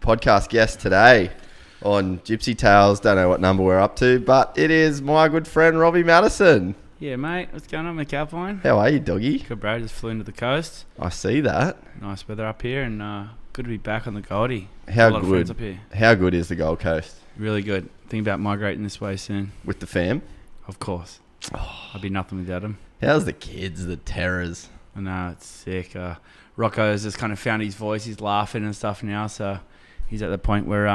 podcast guest today on Gypsy Tales. Don't know what number we're up to, but it is my good friend Robbie Maddison. Yeah, mate. What's going on, McAlpine? How are you, doggy? Good, bro. Just flew into the coast. I see that. Nice weather up here, and good to be back on the Goldie. How a lot of friends up good? here. How good is the Gold Coast? Really good. Thinking about migrating this way soon. With the fam? Of course. I'd be nothing without him. How's the kids, the terrors? I know, it's sick. Rocco's just kind of found his voice. He's laughing and stuff now, so he's at the point where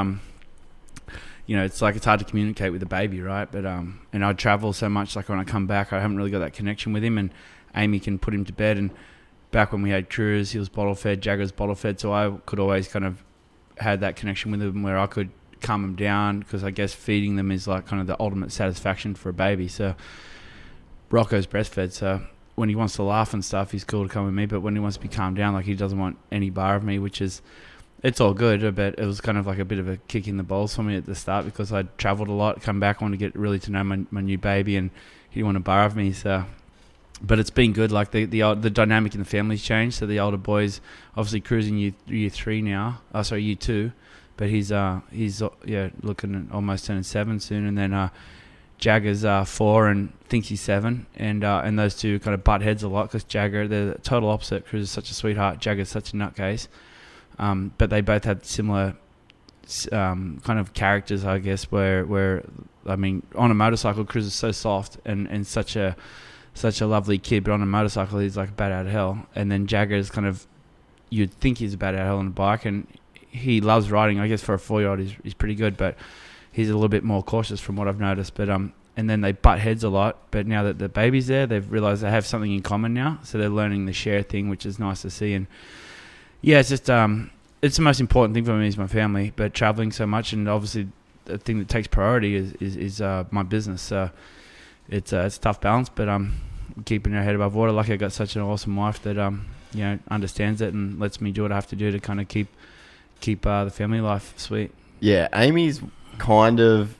it's like it's hard to communicate with the baby, right? But and I travel so much, like when I come back, I haven't really got that connection with him. And Amy can put him to bed. And back when we had Cruz, he was bottle fed, Jagger's bottle fed, so I could always kind of had that connection with him where I could calm him down, because I guess feeding them is like kind of the ultimate satisfaction for a baby. So Rocco's breastfed, so when he wants to laugh and stuff, he's cool to come with me. But when he wants to be calmed down, like he doesn't want any bar of me, which is, it's all good. But it was kind of like a bit of a kick in the balls for me at the start, because I'd travelled a lot, come back, I wanted to get really to know my new baby, and he didn't want a bar of me. So, but it's been good. Like the dynamic in the family's changed. So the older boys, obviously cruising year 3 now. Year 2, but he's looking at almost turning 7 soon, and then Jagger's 4 and thinks he's 7, and those two kind of butt heads a lot, because Jagger, they're the total opposite. Cruz is such a sweetheart, Jagger's such a nutcase. But they both had similar kind of characters, I guess, where I mean, on a motorcycle, Cruz is so soft and such a lovely kid, but on a motorcycle he's like a bat out of hell. And then Jagger is kind of, you'd think he's a bat out of hell on a bike, and he loves riding. I guess for a 4-year-old he's pretty good, but he's a little bit more cautious from what I've noticed. But and then they butt heads a lot. But now that the baby's there, they've realised they have something in common now, so they're learning the share thing, which is nice to see. And yeah, it's just it's the most important thing for me is my family. But travelling so much, and obviously the thing that takes priority is my business. So it's a tough balance, but keeping our head above water. Lucky I got such an awesome wife that understands it and lets me do what I have to do to kind of keep the family life sweet. Yeah, Amy's kind of,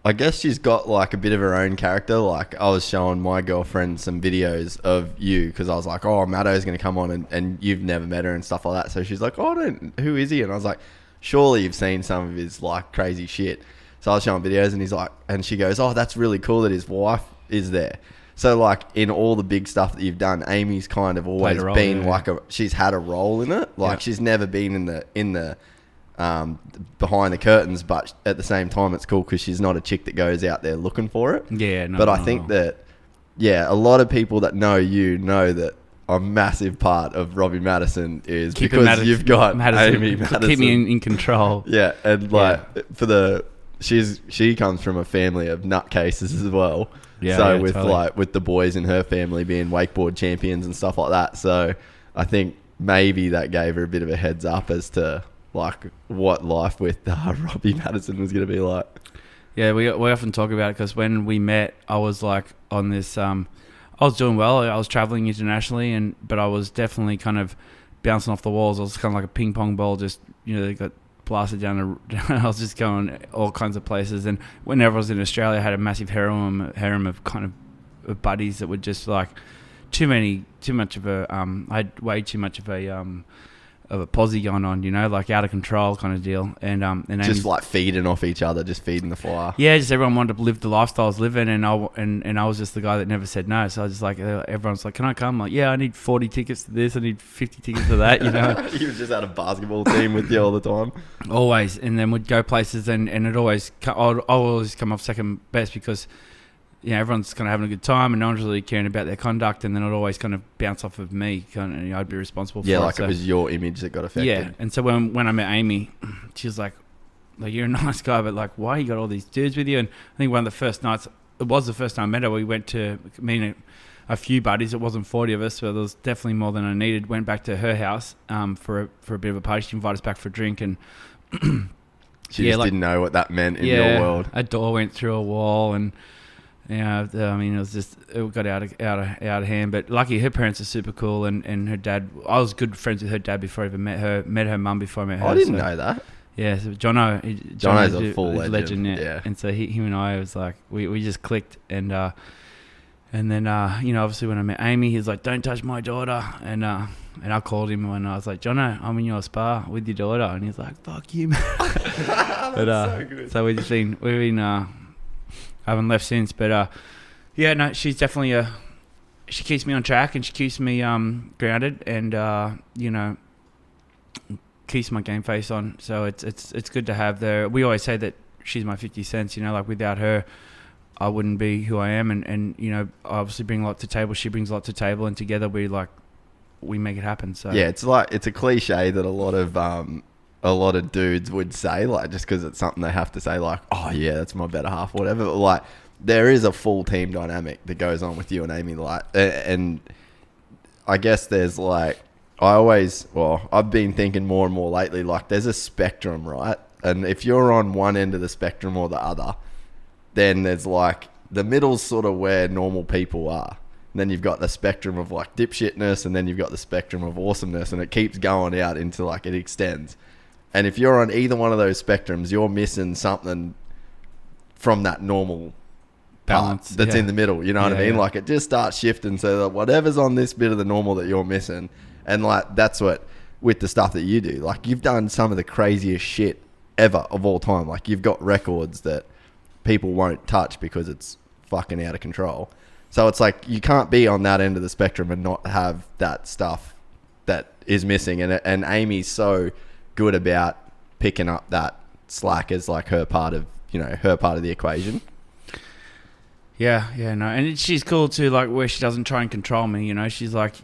I guess she's got like a bit of her own character. Like I was showing my girlfriend some videos of you, because I was like, oh, Maddo's going to come on and you've never met her and stuff like that. So she's like, oh, who is he? And I was like, surely you've seen some of his like crazy shit. So I was showing videos, and she goes, oh, that's really cool that his wife is there. So like in all the big stuff that you've done, Amy's kind of always been she's had a role in it. Like she's never been in the behind the curtains, but at the same time it's cool because she's not a chick that goes out there looking for it. But I think that a lot of people that know you know that a massive part of Robbie Maddison is because you've got Amy Maddison. Keep me in control. Yeah, and she comes from a family of nutcases as well. With the boys in her family being wakeboard champions and stuff like that. So I think maybe that gave her a bit of a heads up as to like what life with Robbie Maddison was going to be like. Yeah, we often talk about it, because when we met, I was like on this. I was doing well. I was traveling internationally, but I was definitely kind of bouncing off the walls. I was kind of like a ping pong ball, just they got blasted down. I was just going all kinds of places. And whenever I was in Australia, I had a massive harem of kind of buddies that were just like too much of a. I had way too much of a posse going on, like out of control kind of deal. And just like feeding off each other, just feeding the fire. Yeah, just everyone wanted to live the lifestyle I was living, and I was just the guy that never said no. So I was just like, everyone's like, can I come? I'm like, yeah, I need 40 tickets to this, I need 50 tickets to that, You just had a basketball team with you all the time. Always. And then we'd go places, and I'd always come off second best, because everyone's kind of having a good time and no one's really caring about their conduct, and then it'd always kind of bounce off of me, and I'd be responsible for it. Yeah, like it was your image that got affected. Yeah, and so when I met Amy, she was like, you're a nice guy, but like, why you got all these dudes with you? And I think one of the first nights, it was the first time I met her, we went to, a few buddies, it wasn't 40 of us, so there was definitely more than I needed. Went back to her house for a bit of a party. She invited us back for a drink, and she just didn't know what that meant in your world. A door went through a wall, and it got out of hand. But lucky, her parents are super cool, and her dad. I was good friends with her dad before I even met her. Met her mum before I met her. I didn't know that. Yeah, so Jono's a full legend. Yeah. And so him and I was like, we just clicked, and then obviously when I met Amy, he's like, don't touch my daughter, and And I called him when I was like, Jono, I'm in your spa with your daughter. And he's like, fuck you, man. That's so good. So we've been haven't left since. But yeah, no, she's definitely she keeps me on track and she keeps me grounded and, you know, keeps my game face on. So it's good to have there. We always say that she's my 50 cents, you know, like without her, I wouldn't be who I am. And you know, I obviously bring a lot to the table. She brings a lot to the table and together we make it happen. So yeah, it's a cliche that a lot of dudes would say, like, just because it's something they have to say, like, oh yeah, that's my better half, whatever. But like, there is a full team dynamic that goes on with you and Amy, like, and I guess there's like, I've been thinking more and more lately, like, there's a spectrum, right? And if you're on one end of the spectrum or the other, then there's like the middle's sort of where normal people are. And then you've got the spectrum of like dipshitness, and then you've got the spectrum of awesomeness, and it keeps going out into like it extends. And if you're on either one of those spectrums, you're missing something from that normal balance that's in the middle. You know what I mean? Yeah. Like it just starts shifting, so that whatever's on this bit of the normal that you're missing, and like that's what with the stuff that you do. Like you've done some of the craziest shit ever of all time. Like you've got records that people won't touch because it's fucking out of control. So it's like you can't be on that end of the spectrum and not have that stuff that is missing. And Amy's so good about picking up that slack as like her part of the equation. Yeah, no, and she's cool too. Like where she doesn't try and control me. You know, she's like,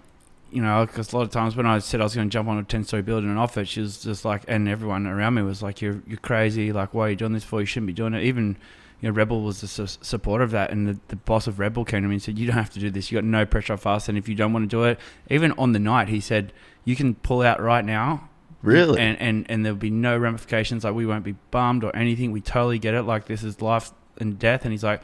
you know, because a lot of times when I said I was going to jump on a 10-story building and off it, she was just like, and everyone around me was like, you're crazy. Like, why are you doing this for? You shouldn't be doing it. Even, you know, Rebel was a supporter of that, and the boss of Rebel came to me and said, you don't have to do this. You got no pressure off us, and if you don't want to do it, even on the night, he said, you can pull out right now. Really? And there'll be no ramifications. Like we won't be bummed or anything. We totally get it. Like this is life and death. And he's like,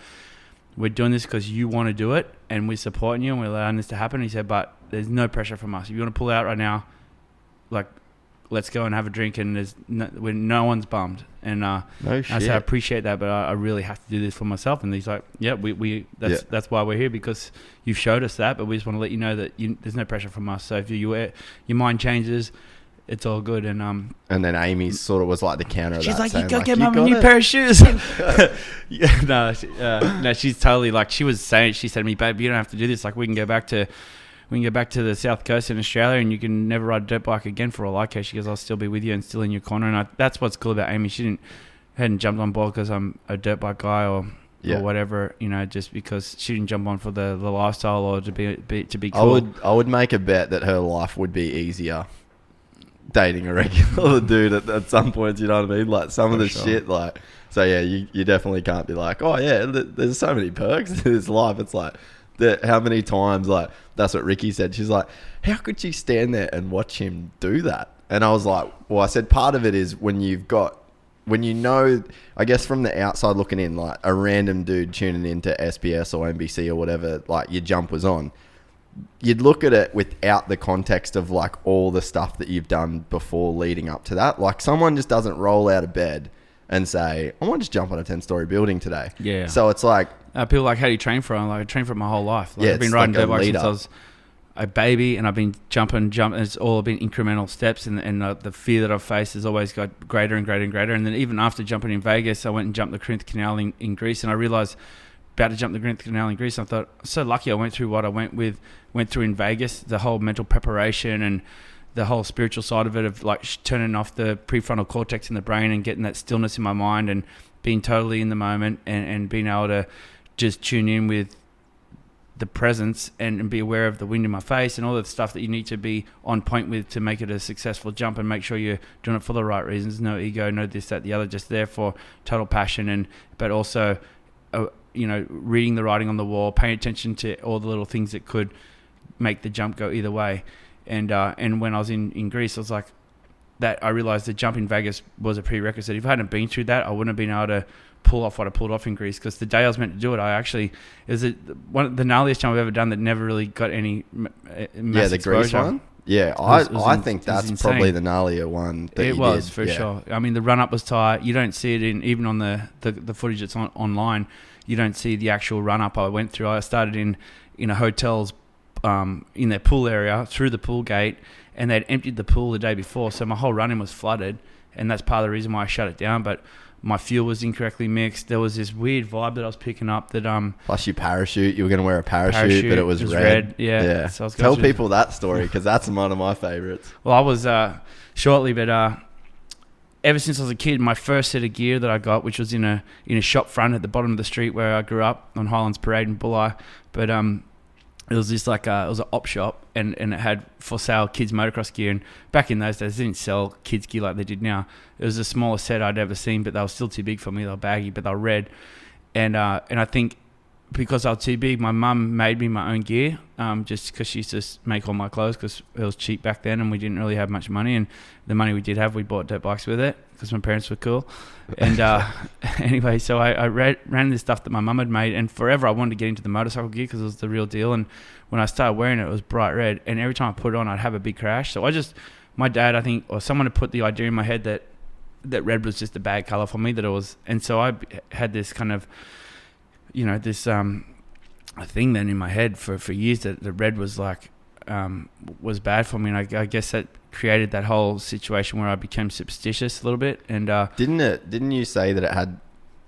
we're doing this because you want to do it, and we're supporting you, and we're allowing this to happen. And he said, but there's no pressure from us. If you want to pull out right now, like, let's go and have a drink, and no one's bummed. And no shit. I said, I appreciate that, but I really have to do this for myself. And he's like, yeah, that's why we're here, because you've showed us that, but we just want to let you know that there's no pressure from us. So if your mind changes, it's all good. And then Amy sort of was like the counter of that. She's like, saying, you gotta get mum a new pair of shoes. No, she's totally like, she said to me, babe, you don't have to do this. Like we can go back to the south coast in Australia, and you can never ride a dirt bike again for all I care. She goes, I'll still be with you and still in your corner. And that's what's cool about Amy. She hadn't jumped on board because I'm a dirt bike guy or whatever, you know, just because she didn't jump on for the lifestyle or to be cool. I would make a bet that her life would be easier dating a regular dude at some points, you know what I mean? Like some of the shit, like, so yeah, you definitely can't be like, oh yeah, there's so many perks to this life. It's like, how many times, like, that's what Ricky said. She's like, how could you stand there and watch him do that? And I was like, well, I said part of it is when you know, I guess from the outside looking in, like a random dude tuning into SBS or NBC or whatever, like your jump was on, you'd look at it without the context of like all the stuff that you've done before leading up to that. Like someone just doesn't roll out of bed and say, I want to just jump on a 10-story building today. Yeah. So it's like, people like, how do you train for it? I'm like, I train for it my whole life. Like, I've been riding dirt bikes since I was a baby, and I've been jumping. And it's all been incremental steps, and the fear that I've faced has always got greater and greater and greater. And then even after jumping in Vegas, I went and jumped the Corinth Canal in Greece, and I realized about to jump the Corinth Canal in Greece, I thought, I'm so lucky I went through what I went through in Vegas, the whole mental preparation and the whole spiritual side of it, of like turning off the prefrontal cortex in the brain and getting that stillness in my mind and being totally in the moment and being able to just tune in with the presence and be aware of the wind in my face and all the stuff that you need to be on point with to make it a successful jump, and make sure you're doing it for the right reasons. No ego, no this, that, the other, just there for total passion, but also reading the writing on the wall, paying attention to all the little things that could make the jump go either way. And when I was in Greece, I was like, that I realized that jump in Vegas was a prerequisite. If I hadn't been through that, I wouldn't have been able to pull off what I pulled off in Greece, because the day I was meant to do it, it was one of the gnarliest jump I've ever done that never really got any mass exposure. Greece one? Yeah, I think that's probably the gnarlier one that you did. It was, for sure. I mean, the run-up was tight. You don't see it even on the footage that's online. You don't see the actual run-up I went through. I started in a hotel's in their pool area through the pool gate, and they'd emptied the pool the day before, so my whole run-in was flooded, and that's part of the reason why I shut it down. But my fuel was incorrectly mixed. There was this weird vibe that I was picking up that plus you parachute. You were going to wear a parachute, but it was red. Yeah. So I was Tell people that story, because that's one of my favorites. Well, I was shortly, but ever since I was a kid, my first set of gear that I got, which was in a shop front at the bottom of the street where I grew up on Highlands Parade in Bulli, but it was this it was an op shop, and it had for sale kids motocross gear. And back in those days, they didn't sell kids gear like they did now. It was the smallest set I'd ever seen, but they were still too big for me. They were baggy, but they were red. And I think because I was too big, my mum made me my own gear, just because she used to make all my clothes, because it was cheap back then and we didn't really have much money. And the money we did have, we bought dirt bikes with it because my parents were cool. And anyway, so I ran this stuff that my mum had made, and forever I wanted to get into the motorcycle gear because it was the real deal. And when I started wearing it, it was bright red, and every time I put it on, I'd have a big crash. So my dad, I think, or someone had put the idea in my head that red was just a bad color for me, that it was. And so I had this kind of, this a thing then in my head for years that the red was was bad for me. And I guess that created that whole situation where I became superstitious a little bit. And didn't you say that it had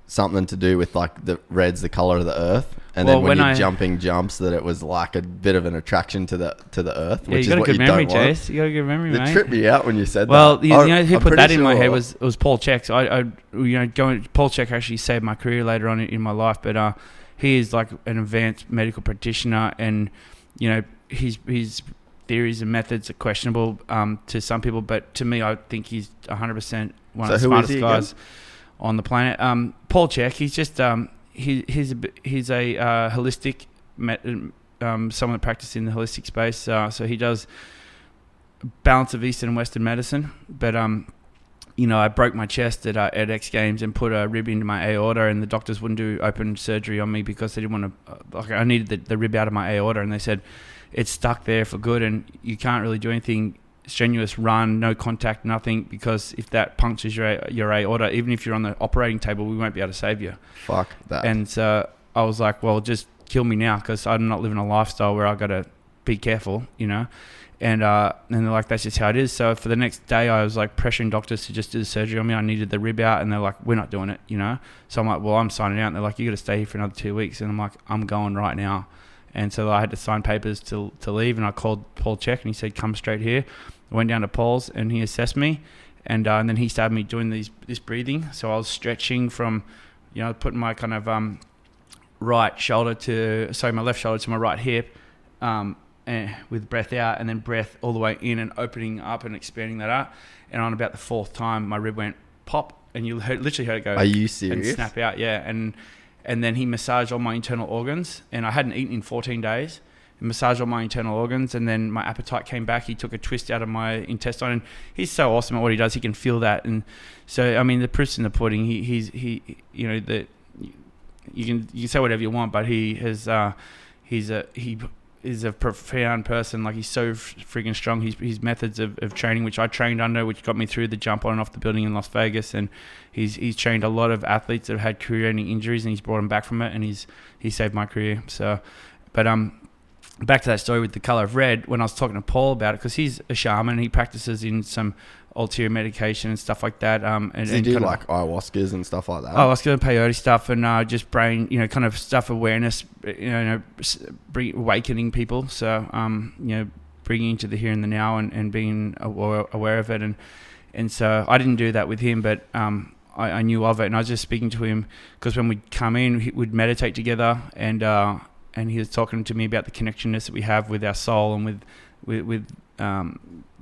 something to do with the red's the color of the earth, and then when you're jumping jumps, that it was like a bit of an attraction to the earth, which is what you don't want. Jase. You got a good memory, mate. It tripped me out when you said that. Well, you know who put that in my head was Paul Check. So Paul Check actually saved my career later on in my life, but he is like an advanced medical practitioner, and his theories and methods are questionable to some people, but to me, I think he's 100% one of the smartest guys on the planet. Paul Check, he's just he's a holistic someone that practices in the holistic space. So he does balance of Eastern and Western medicine. But I broke my chest at X Games and put a rib into my aorta, and the doctors wouldn't do open surgery on me because they didn't want to. I needed the rib out of my aorta, and they said it's stuck there for good, and you can't really do anything strenuous, run, no contact, nothing, because if that punctures your aorta, even if you're on the operating table, we won't be able to save you. Fuck that. And so I was like, well, just kill me now, because I'm not living a lifestyle where I got to be careful, And they're like, that's just how it is. So for the next day, I was like pressuring doctors to just do the surgery on me. I needed the rib out, and they're like, we're not doing it, So I'm like, well, I'm signing out. And they're like, you got to stay here for another 2 weeks. And I'm like, I'm going right now. And so I had to sign papers to leave, and I called Paul Check, and he said, come straight here. I went down to Paul's, and he assessed me, and then he started me doing this breathing. So I was stretching from, putting my kind of my left shoulder to my right hip, with breath out, and then breath all the way in, and opening up and expanding that up. And on about the fourth time, my rib went pop, and you literally heard it go. Are you serious? And snap out, yeah. And then he massaged all my internal organs, and I hadn't eaten in 14 days. He massaged all my internal organs, and then my appetite came back. He took a twist out of my intestine, and he's so awesome at what he does. He can feel that, and so I mean, the proof's in the pudding. He that you can say whatever you want, but he is a profound person. Like, he's so freaking strong. His methods of training, which I trained under, which got me through the jump on and off the building in Las Vegas, and he's trained a lot of athletes that have had career-ending injuries, and he's brought them back from it, and he saved my career. So, but back to that story with the color of red. When I was talking to Paul about it, because he's a shaman, he practices in some ulterior medication and stuff like that. And he do like ayahuascas and stuff like that. Ayahuasca and peyote stuff, and just brain, kind of stuff, awareness, awakening people. So, bringing into the here and the now, and being aware of it. And so I didn't do that with him, but I knew of it, and I was just speaking to him because when we'd come in, we'd meditate together, and he was talking to me about the connectionness that we have with our soul and with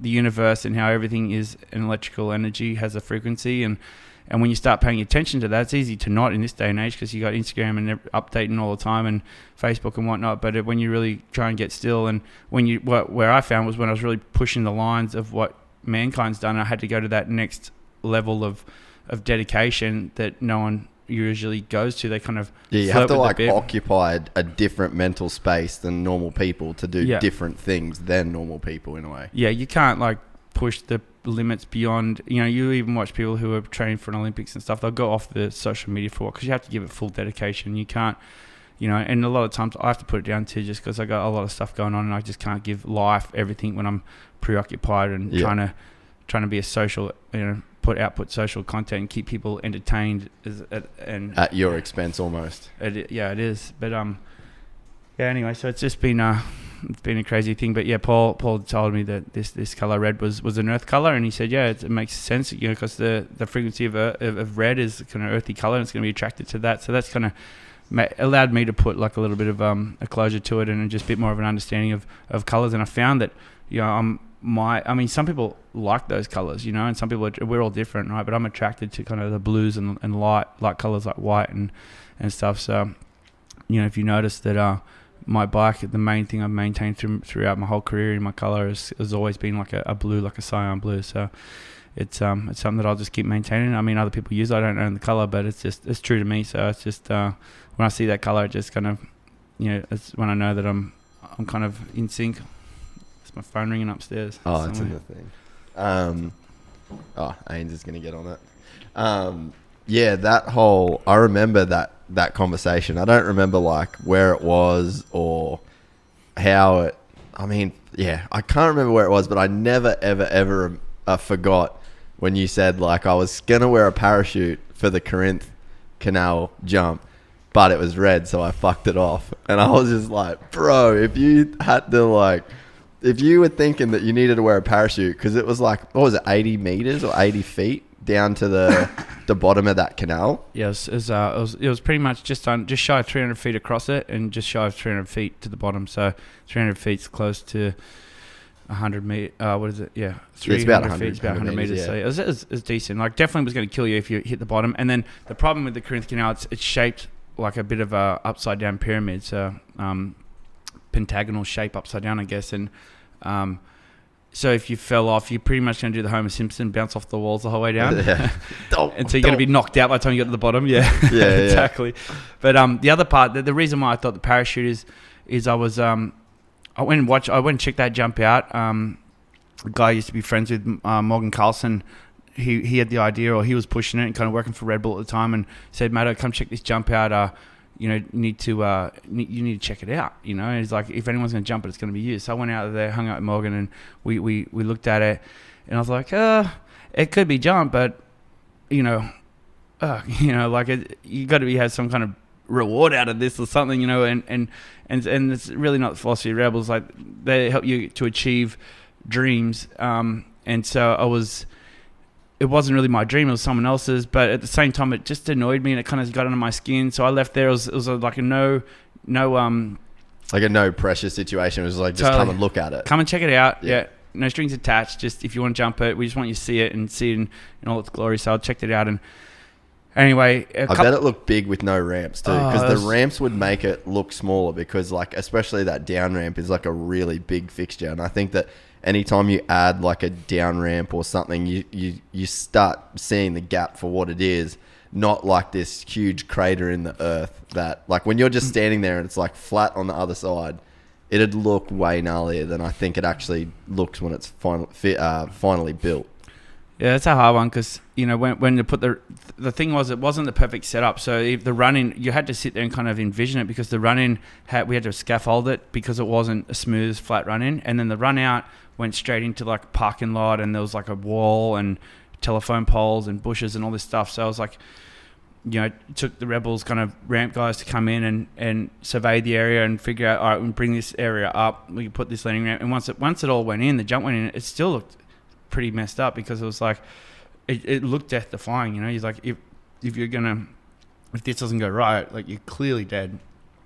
the universe, and how everything is an electrical energy, has a frequency, and when you start paying attention to that, it's easy to not in this day and age, because you got Instagram and updating all the time, and Facebook and whatnot. But when you really try and get still, and where I found was when I was really pushing the lines of what mankind's done, I had to go to that next level of dedication that no one usually goes to. They kind of you have to occupy a different mental space than normal people to do different things than normal people, in a way. You can't push the limits beyond, you even watch people who are training for an Olympics and stuff, they'll go off the social media for it, because you have to give it full dedication. You can't you know, and a lot of times I have to put it down too, just because I got a lot of stuff going on, and I just can't give life everything when I'm preoccupied and trying to be a social, you know, output social content and keep people entertained, and at your expense almost. It is, but anyway, so it's just been a crazy thing. But yeah, Paul told me that this color red was an earth color, and he said it makes sense, you know, because the frequency of red is kind of earthy color, and it's going to be attracted to that. So that's kind of allowed me to put like a little bit of a closure to it, and just a bit more of an understanding of colors. And I found that, you know, some people like those colors, you know, and some people we're all different, right? But I'm attracted to kind of the blues and light colors like white and stuff. So, you know, if you notice that my bike, the main thing I've maintained throughout my whole career in my color has always been like a blue, like a cyan blue. So it's something that I'll just keep maintaining. I mean, other people use it. I don't own the color, but it's true to me. So it's just when I see that color, it just kind of, you know, it's when I know that I'm kind of in sync. It's my phone ringing upstairs. Oh, it's in the thing. Ains is gonna get on it. Yeah, I remember that conversation. I don't remember like where it was or how it. I mean, yeah, I can't remember where it was, but I never ever forgot when you said like I was gonna wear a parachute for the Corinth Canal jump, but it was red, so I fucked it off. And I was just like, bro, if you were thinking that you needed to wear a parachute, because it was like, what was it, 80 meters or 80 feet down to the bottom of that canal? Yes, it was pretty much just shy of 300 feet across it, and just shy of 300 feet to the bottom. So 300 feet's close to 100 meters. What is it? Yeah, 300 it's about 100 feet. It's about 100 meters. Yeah. So it was decent. Like, definitely was going to kill you if you hit the bottom. And then the problem with the Corinth Canal, it's shaped like a bit of a upside down pyramid. So pentagonal shape upside down, I guess. And so if you fell off, you're pretty much going to do the Homer Simpson, bounce off the walls the whole way down. Yeah. And so you're going to be knocked out by the time you get to the bottom. Yeah, exactly. But the other part, the reason why I thought the parachute is I went and checked that jump out. A guy I used to be friends with, Morgan Carlson, he had the idea, or he was pushing it and kind of working for Red Bull at the time, and said, Maddo, come check this jump out. You know, you need to check it out. You know, and he's like, if anyone's going to jump it, it's going to be you. So I went out there, hung out with Morgan, and we looked at it, and I was like, it could be jump, but you know, like you got to have some kind of reward out of this or something, you know, and it's really not the philosophy of Rebels. Like, they help you to achieve dreams, and so it wasn't really my dream, it was someone else's, but at the same time it just annoyed me, and it kind of got under my skin. So I left there. It was like a no like a no pressure situation. It was like, just totally. come and look at it, come and check it out. Yeah, no strings attached. Just if you want to jump it, we just want you to see it in all its glory. So I checked it out, and anyway, I bet it looked big with no ramps too, because the ramps would make it look smaller, because like especially that down ramp is like a really big fixture, and I think that anytime you add like a down ramp or something, you start seeing the gap for what it is, not like this huge crater in the earth that, like, when you're just standing there and it's like flat on the other side, it'd look way gnarlier than I think it actually looks when it's finally built. Yeah, it's a hard one, because, you know, when you put the thing was, it wasn't the perfect setup. So if the run-in, you had to sit there and kind of envision it, because the run-in, we had to scaffold it because it wasn't a smooth, flat run-in. And then the run-out went straight into like a parking lot, and there was like a wall and telephone poles and bushes and all this stuff. So I was like, you know, it took the Rebels kind of ramp guys to come in and survey the area and figure out, all right, we can bring this area up, we can put this landing ramp. And once it all went in, the jump went in, it still looked pretty messed up, because it was like, it looked death defying, you know. He's like, if this doesn't go right, like, you're clearly dead.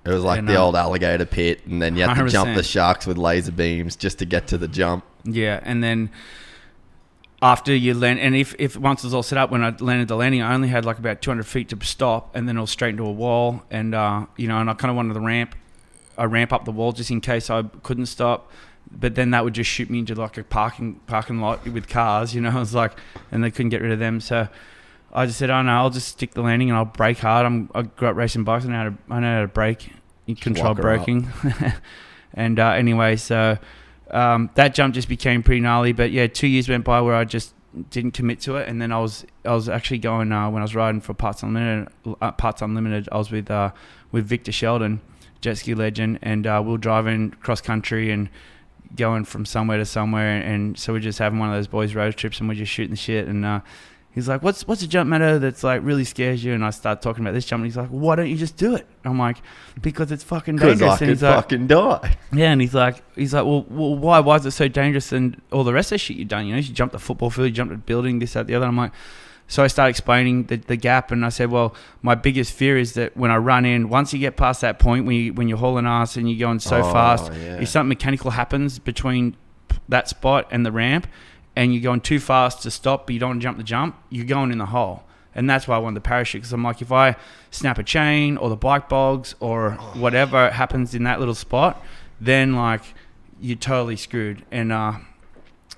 It was like the old alligator pit, and then you had 100%. To jump the sharks with laser beams just to get to the jump. Yeah, and then after you land, and if once it was all set up, when I landed the landing, I only had like about 200 feet to stop, and then it was straight into a wall, and you know, and I kind of wanted a ramp up the wall just in case I couldn't stop. But then that would just shoot me into like a parking lot with cars, you know. I was like, and they couldn't get rid of them, so I just said, oh no, I'll just stick the landing and I'll brake hard. I grew up racing bikes, and I know how to brake, control braking. And anyway, so that jump just became pretty gnarly. But yeah, 2 years went by where I just didn't commit to it. And then I was actually going when I was riding for Parts Unlimited. I was with Victor Sheldon, jet ski legend, and we were driving cross country and going from somewhere to somewhere. And so we're just having one of those boys road trips, and we're just shooting the shit. And he's like, what's a jump, Maddo, that's like really scares you? And I start talking about this jump, and he's like, why don't you just do it? I'm like, because it's fucking dangerous. Because I could fucking die. Yeah, and he's like, well, why? Why is it so dangerous? And all the rest of the shit you've done, you jumped the football field, you jumped a building, this, that, the other. I'm like, so I started explaining the gap, and I said, well, my biggest fear is that when I run in, once you get past that point when you're hauling ass and you're going so fast, if something mechanical happens between that spot and the ramp, and you're going too fast to stop, but you don't want to jump the jump, you're going in the hole. And that's why I wanted the parachute, because I'm like, if I snap a chain or the bike bogs or whatever happens in that little spot, then like you're totally screwed. And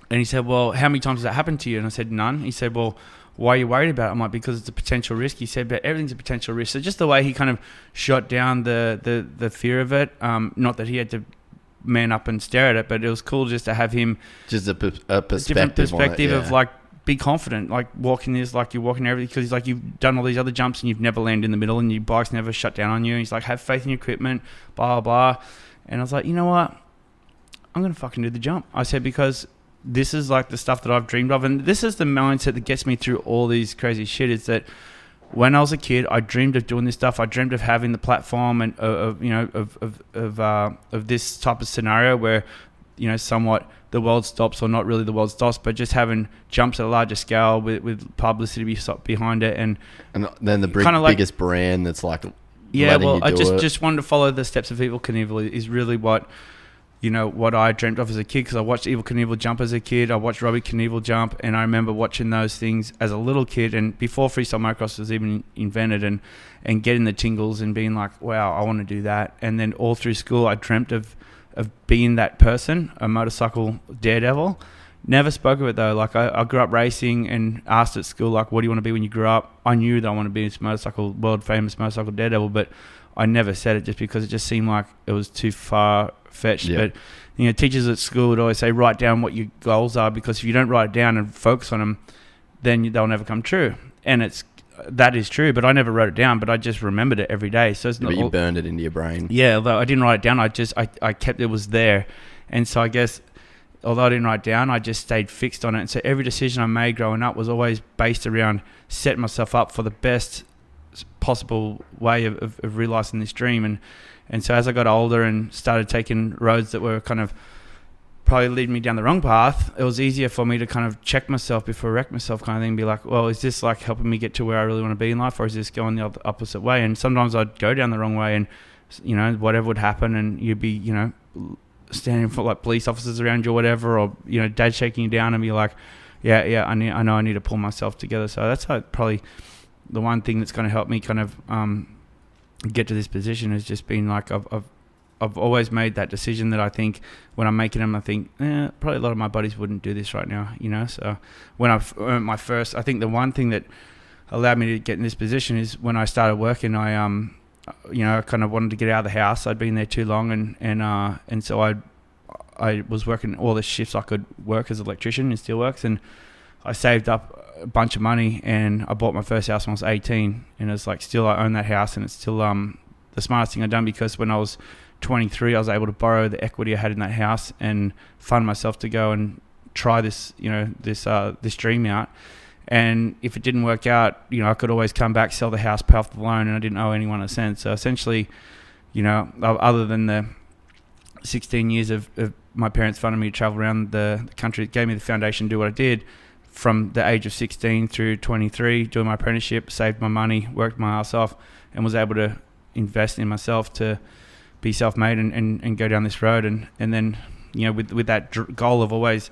he said, well, how many times has that happened to you? And I said, none. He said, well, why are you worried about it? I'm like, because it's a potential risk. He said, but everything's a potential risk. So just the way he kind of shot down the fear of it, not that he had to man up and stare at it, but it was cool just to have him just a perspective, different perspective on it, of like, be confident, like walking this like you're walking everything, because he's like, you've done all these other jumps and you've never landed in the middle and your bike's never shut down on you. And he's like, have faith in your equipment, blah blah. And I was like, you know what, I'm gonna fucking do the jump. I said, because this is like the stuff that I've dreamed of, and this is the mindset that gets me through all these crazy shit, is that when I was a kid, I dreamed of doing this stuff. I dreamed of having the platform and of this type of scenario where, somewhat the world stops, or not really the world stops, but just having jumps at a larger scale with publicity behind it, and then the biggest brand that's like, I just wanted to follow the steps of Evil Kenevil is really what I dreamt of as a kid, because I watched Evil Kenevil jump as a kid. I watched Robbie Kenevil jump, and I remember watching those things as a little kid, and before freestyle motocross was even invented, and getting the tingles and being like, wow, I want to do that. And then all through school, I dreamt of being that person, a motorcycle daredevil. Never spoke of it though. Like I grew up racing and asked at school, like, what do you want to be when you grow up? I knew that I wanted to be this world famous motorcycle daredevil, but I never said it just because it just seemed like it was too far fetched. Yeah. But teachers at school would always say, write down what your goals are, because if you don't write it down and focus on them, then they'll never come true. And that is true, but I never wrote it down, but I just remembered it every day. So but you burned it into your brain. Yeah, although I didn't write it down, I kept it was there. And so I guess, although I didn't write it down, I just stayed fixed on it. And so every decision I made growing up was always based around setting myself up for the best possible way of realizing this dream. And so as I got older and started taking roads that were kind of probably leading me down the wrong path, it was easier for me to kind of check myself before I wreck myself, kind of thing, and be like, well, is this like helping me get to where I really want to be in life, or is this going the opposite way? And sometimes I'd go down the wrong way, and whatever would happen, and you'd be standing for like police officers around you or whatever, or dad shaking you down, and be like, yeah, I know I need to pull myself together. So that's probably the one thing that's going to help me kind of get to this position, has just been like, I've always made that decision that I think when I'm making them, I think probably a lot of my buddies wouldn't do this right now, So when I earned my first, I think the one thing that allowed me to get in this position is when I started working, I kind of wanted to get out of the house. I'd been there too long, and so I was working all the shifts I could work as an electrician in steelworks, and I saved up a bunch of money, and I bought my first house when I was 18, and it's like, still I own that house, and it's still the smartest thing I've done, because when I was 23, I was able to borrow the equity I had in that house and fund myself to go and try this dream out. And if it didn't work out, I could always come back, sell the house, pay off the loan, and I didn't owe anyone a cent. So essentially, other than the 16 years of my parents funding me to travel around the country, it gave me the foundation to do what I did from the age of 16 through 23, doing my apprenticeship, saved my money, worked my ass off, and was able to invest in myself to be self-made and go down this road. And then, with that goal of always,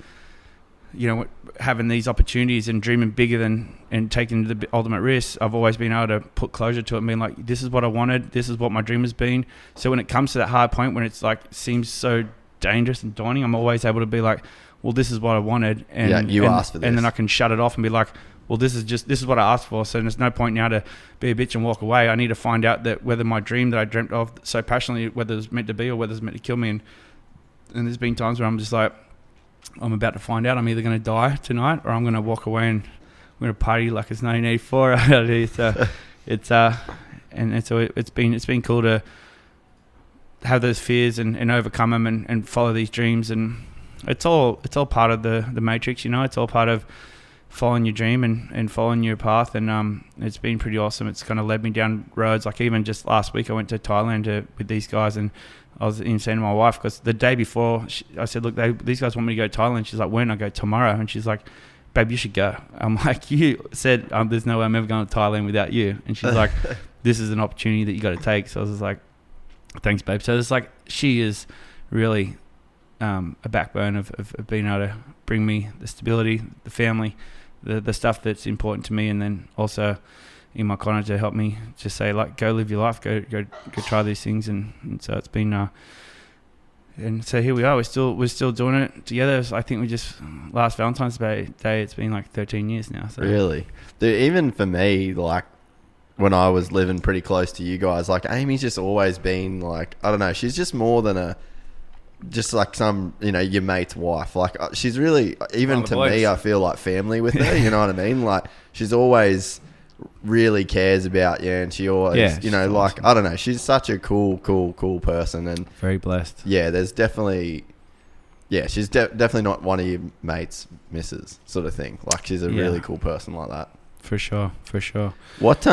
having these opportunities and dreaming bigger and taking the ultimate risks, I've always been able to put closure to it and being like, this is what I wanted, this is what my dream has been. So when it comes to that hard point, when it's like, seems so dangerous and daunting, I'm always able to be like, well, this is what I wanted. And asked for this. And then I can shut it off and be like, well, this is what I asked for. So there's no point now to be a bitch and walk away. I need to find out that whether my dream that I dreamt of so passionately, whether it's meant to be or whether it's meant to kill me. And there's been times where I'm just like, I'm about to find out. I'm either going to die tonight or I'm going to walk away and I'm going to party like it's 1984. So it's been cool to have those fears and overcome them and follow these dreams, and it's all part of the matrix, it's all part of following your dream and following your path, and it's been pretty awesome. It's kind of led me down roads, like even just last week I went to Thailand with these guys, and I was even saying to my wife, because the day before I said, look, these guys want me to go to Thailand. She's like, when? I go, tomorrow. And she's like, babe, you should go. I'm like, you said there's no way I'm ever going to Thailand without you. And she's like, this is an opportunity that you got to take. So I was just like, thanks, babe. So it's like, she is really a backbone of being able to bring me the stability, the family, the stuff that's important to me, and then also in my corner to help me just say, like, go live your life, go try these things, and so it's been and so here we are. We're still doing it together. So I think we just last Valentine's Day. It's been like 13 years now. So. Really, dude, even for me, like when I was living pretty close to you guys, like Amy's just always been like, I don't know, she's just more than just like some, your mate's wife. Like she's really, even to me, I feel like family with her. You know what I mean? Like she's always really cares about you, and she always, like awesome. I don't know, she's such a cool person, and very blessed. Yeah, there's definitely, she's definitely not one of your mates' misses sort of thing. Like she's a really cool person like that. For sure. What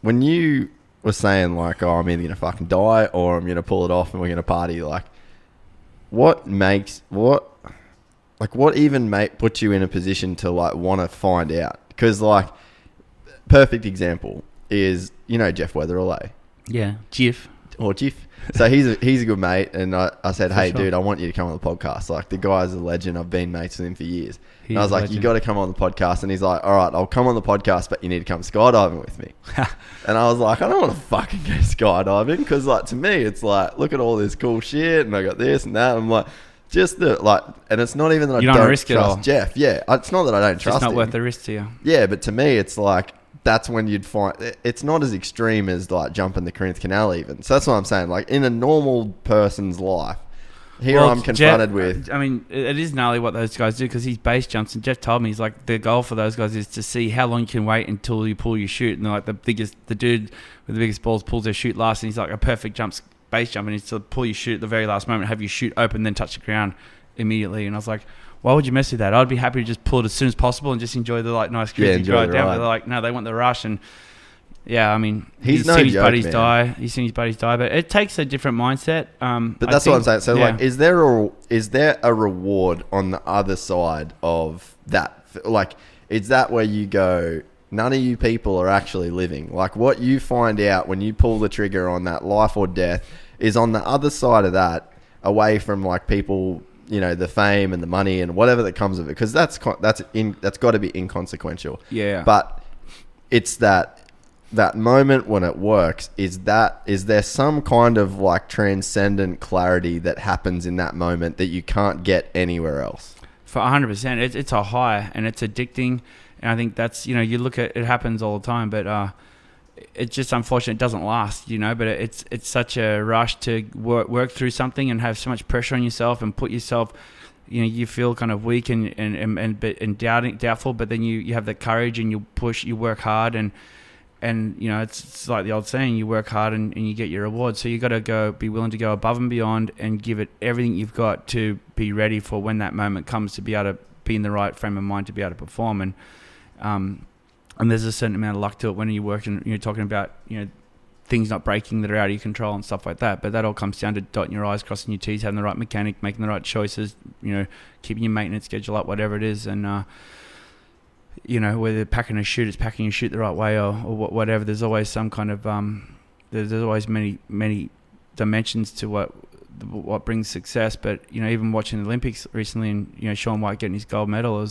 when you were saying like, oh, I'm either gonna fucking die or I'm gonna pull it off and we're gonna party, like what even puts you in a position to like want to find out? Because like perfect example is Jeff Weatherall, eh? Yeah, Jiff. So he's a good mate, and I said, hey, dude, I want you to come on the podcast. Like the guy's a legend. I've been mates with him for years. And I was like, you got to come on the podcast. And he's like, all right, I'll come on the podcast, but you need to come skydiving with me. And I was like, I don't want to fucking go skydiving, because like to me, it's like, look at all this cool shit, and I got this and that. I'm like, just and it's not even that I don't risk trust Jeff. Yeah, it's not that I don't trust him. It's not worth the risk to you. Yeah, but to me, it's like, that's when you'd find it's not as extreme as like jumping the Corinth Canal even. So that's what I'm saying. Like in a normal person's life, I'm confronted with. I mean, it is gnarly what those guys do, because he's base jumps, and Jeff told me, he's like, the goal for those guys is to see how long you can wait until you pull your chute. And like the dude with the biggest balls pulls their chute last, and he's like a perfect base jump, and he's to pull your chute at the very last moment, have your chute open, then touch the ground immediately. And I was like, why would you mess with that? I'd be happy to just pull it as soon as possible and just enjoy the like nice cruisy drive down. But they're like, no, they want the rush. And I mean, he's seen his buddies die. He's seen his buddies die, but it takes a different mindset. But that's what I'm saying. So like, is there a reward on the other side of that? Like, is that where you go, none of you people are actually living? Like what you find out when you pull the trigger on that life or death is on the other side of that, away from like people, the fame and the money and whatever that comes of it, because that's got to be inconsequential. Yeah. But it's that moment when it works. Is there some kind of like transcendent clarity that happens in that moment that you can't get anywhere else? For 100%, it's a high, and it's addicting. And I think that's you look at it, happens all the time, but it's just unfortunate it doesn't last, but it's such a rush to work through something and have so much pressure on yourself and put yourself, you feel kind of weak and doubtful, but then you have the courage and you push, you work hard, and it's like the old saying, you work hard and you get your reward. So you got to be willing to go above and beyond and give it everything you've got to be ready for when that moment comes, to be able to be in the right frame of mind to be able to perform. And there's a certain amount of luck to it when you're working, you're talking about, things not breaking that are out of your control and stuff like that. But that all comes down to dotting your I's, crossing your T's, having the right mechanic, making the right choices, keeping your maintenance schedule up, whatever it is. And, whether packing a chute, it's packing your chute the right way or whatever. There's always some kind of, there's always many dimensions to what brings success. But, even watching the Olympics recently and, Shaun White getting his gold medal,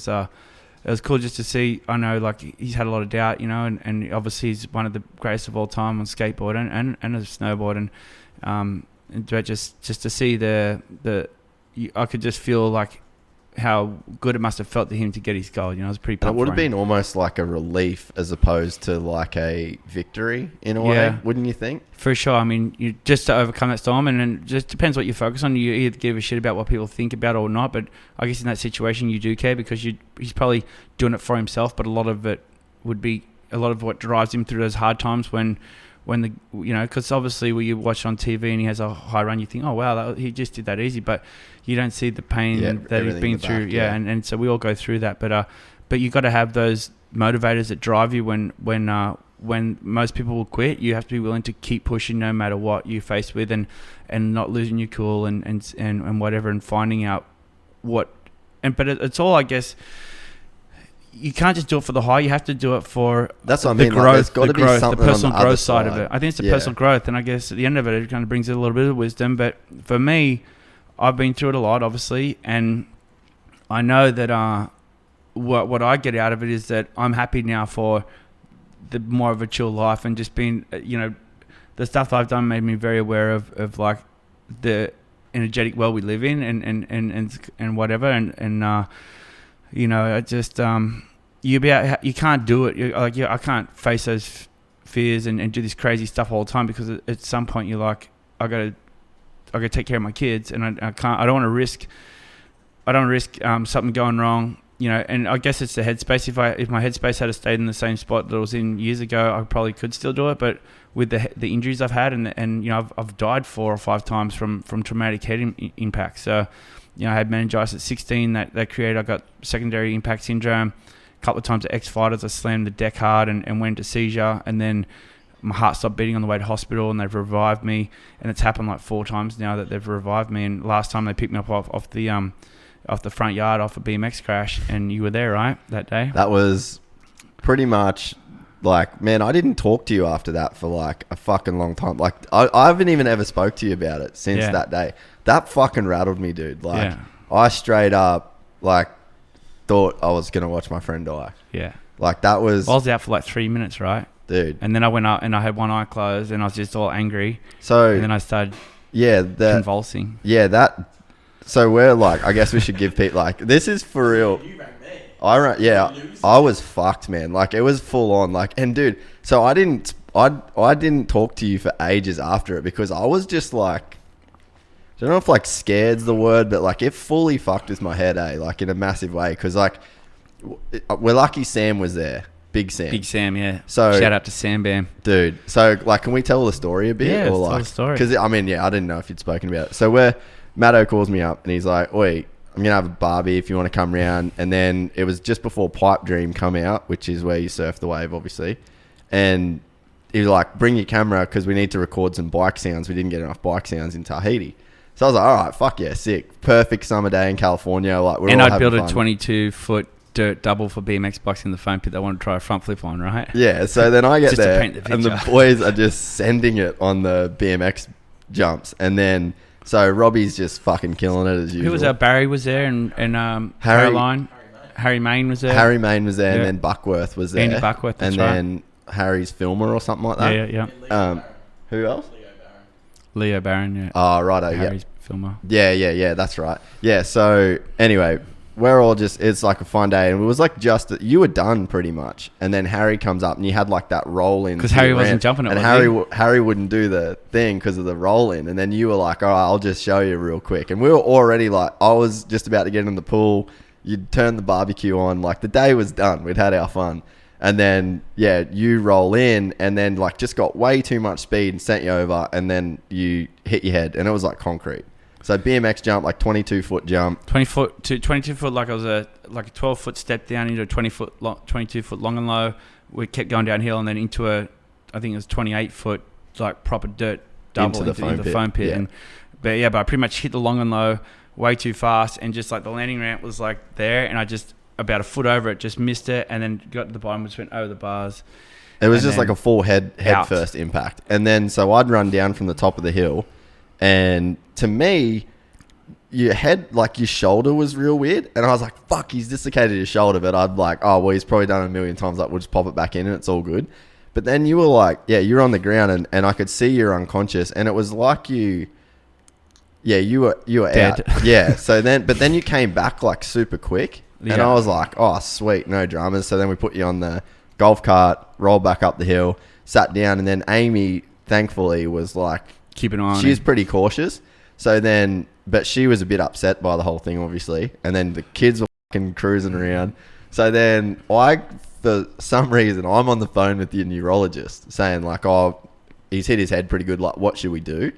it was cool just to see. I know, like, he's had a lot of doubt, and obviously he's one of the greatest of all time on skateboard and a snowboard, and just to see I could just feel like good it must have felt to him to get his gold. You know, it was pretty. And it would have been almost like a relief as opposed to like a victory in a way, wouldn't you think? For sure. I mean, you just to overcome that storm, and then just depends what you focus on. You either give a shit about what people think about it or not. But I guess in that situation, you do care because he's probably doing it for himself. But a lot of it would be a lot of what drives him through those hard times when the, you know, because obviously when you watch on TV and he has a high run, you think, oh wow, he just did that easy, but you don't see the pain that he's been through. And so we all go through that, but you got to have those motivators that drive you when most people will quit. You have to be willing to keep pushing no matter what you're faced with, and not losing your cool and whatever, and finding out but it's all, I guess. You can't just do it for the high. You have to do it for that's what the I mean. growth, like, there's got to be something the personal on the growth other side of it. I think it's the personal growth, and I guess at the end of it kind of brings a little bit of wisdom. But for me, I've been through it a lot, obviously, and I know that what I get out of it is that I'm happy now for the more of a chill life, and just being, you know, the stuff that I've done made me very aware of like the energetic world we live in, and whatever, and you know, I just you can't do it. I can't face those fears and do this crazy stuff all the time, because at some point you're like, I gotta take care of my kids, and I can't. I don't want to risk something going wrong. You know, and I guess it's the headspace. If my headspace had stayed in the same spot that I was in years ago, I probably could still do it. But with the injuries I've had, and you know, I've died 4 or 5 times from traumatic head impact. So, you know, I had meningitis at 16 that created. I got secondary impact syndrome. A couple of times at X-Fighters, I slammed the deck hard and went into seizure, and then my heart stopped beating on the way to hospital, and they've revived me. And it's happened like 4 times now that they've revived me. And last time they picked me up off the front yard off a BMX crash, and you were there, right, that day? That was pretty much like, man, I didn't talk to you after that for like a fucking long time. Like, I haven't even ever spoke to you about it since that day. That fucking rattled me, dude. Like, I straight up like thought I was gonna watch my friend die. Yeah. Like, that was... I was out for like 3 minutes, right? Dude. And then I went up and I had one eye closed and I was just all angry. So... And then I started convulsing. Yeah, that... So we're like... I guess we should give people... Like, this is for real. You rang me. I was fucked, man. Like, it was full on. Like, and dude... So I didn't talk to you for ages after it, because I was just like... I don't know if like scared's the word, but like it fully fucked with my head, like in a massive way. Because like we're lucky Sam was there. Big Sam, yeah. So shout out to Sam Bam, dude. So like, can we tell the story a bit? Yeah, or like, tell the story. Because I mean, I didn't know if you'd spoken about it. So Maddo calls me up and he's like, "Oi, I'm gonna have a barbie if you want to come round." And then it was just before Pipe Dream come out, which is where you surf the wave, obviously. And he was like, "Bring your camera because we need to record some bike sounds. We didn't get enough bike sounds in Tahiti." So I was like, all right, fuck yeah, sick. Perfect summer day in California. Like, we're all I'd built a 22-foot dirt double for BMX bikes in the foam pit. They want to try a front flip on, right? Yeah, so then I get there the and the boys are just sending it on the BMX jumps. And then, so Robbie's just fucking killing it as usual. Who was there? Barry was there and Caroline. Harry Main was there. Harry Main was there, and then Buckworth was there. Andy Buckworth, that's and then Harry's filmer or something like that. Yeah. Who else? Leo Barron, yeah. Oh, righto, Harry's filmer. Yeah, that's right. Yeah, so anyway, we're all just, it's like a fun day. And it was like you were done pretty much. And then Harry comes up and you had like that roll in. Because Harry wasn't jumping it, and Harry wouldn't do the thing because of the roll in. And then you were like, all right, I'll just show you real quick. And we were already like, I was just about to get in the pool. You'd turn the barbecue on. Like, the day was done. We'd had our fun. And then, you roll in and then like just got way too much speed and sent you over, and then you hit your head and it was like concrete. So BMX jump, like 22-foot jump. 22 foot, like it was a 12-foot step down into a 22-foot long and low. We kept going downhill and then into I think it was 28-foot, like proper dirt double into the foam pit. Yeah. But I pretty much hit the long and low way too fast, and just like the landing ramp was like there, and I just about a foot over it, just missed it, and then got to the bottom, which went over the bars. It was just like a full head first impact. And then, so I'd run down from the top of the hill, and to me, your head, like your shoulder was real weird. And I was like, fuck, he's dislocated his shoulder. But I'd like, oh, well, he's probably done it a million times. Like, we'll just pop it back in and it's all good. But then you were like, you're on the ground and I could see you're unconscious. And it was like Yeah, you were Dead. out. Yeah. So then you came back like super quick, and I was like, oh sweet, no dramas. So then we put you on the golf cart, rolled back up the hill, sat down, and then Amy thankfully was like, keep an eye on. She's pretty cautious. So then, but she was a bit upset by the whole thing, obviously. And then the kids were fucking cruising around. So then for some reason, I'm on the phone with your neurologist saying like, oh, he's hit his head pretty good. Like, what should we do?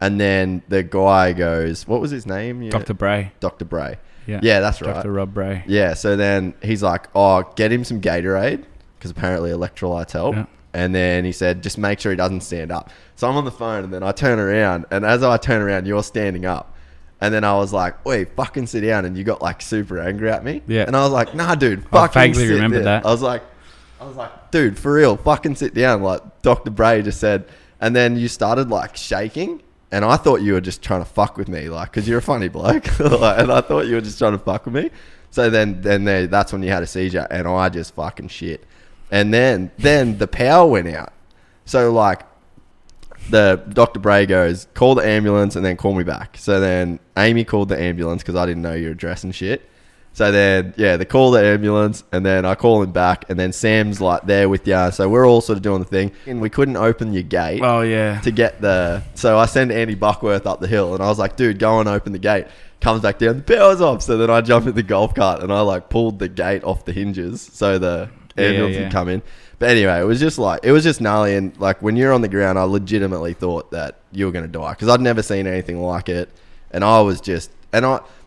And then the guy goes, what was his name? Dr. Bray. Dr. Bray. Yeah, that's right. Dr. Rob Bray. Yeah, so then he's like, oh, get him some Gatorade, because apparently electrolytes help. Yeah. And then he said, just make sure he doesn't stand up. So I'm on the phone, and then I turn around, and as I turn around, you're standing up. And then I was like, wait, fucking sit down. And you got like super angry at me. Yeah. And I was like, nah, dude, fucking I vaguely sit remember down. that. I was like, dude, for real, fucking sit down. Like Dr. Bray just said. And then you started like shaking. And I thought you were just trying to fuck with me, like, because you're a funny bloke. And I thought you were just trying to fuck with me. So then that's when you had a seizure, and I just fucking shit. And then the power went out. So, like, the Dr. Bray goes, call the ambulance and then call me back. So then Amy called the ambulance because I didn't know your address and shit. So then, yeah, they call the ambulance, and then I call him back, and then Sam's like there with you. So we're all sort of doing the thing, and we couldn't open your gate. Oh yeah. To get so I send Andy Buckworth up the hill, and I was like, dude, go and open the gate. Comes back down, the power's off. So then I jump in the golf cart, and I like pulled the gate off the hinges so the ambulance would come in. But anyway, it was just gnarly, and like when you're on the ground, I legitimately thought that you were gonna die because I'd never seen anything like it, and I was just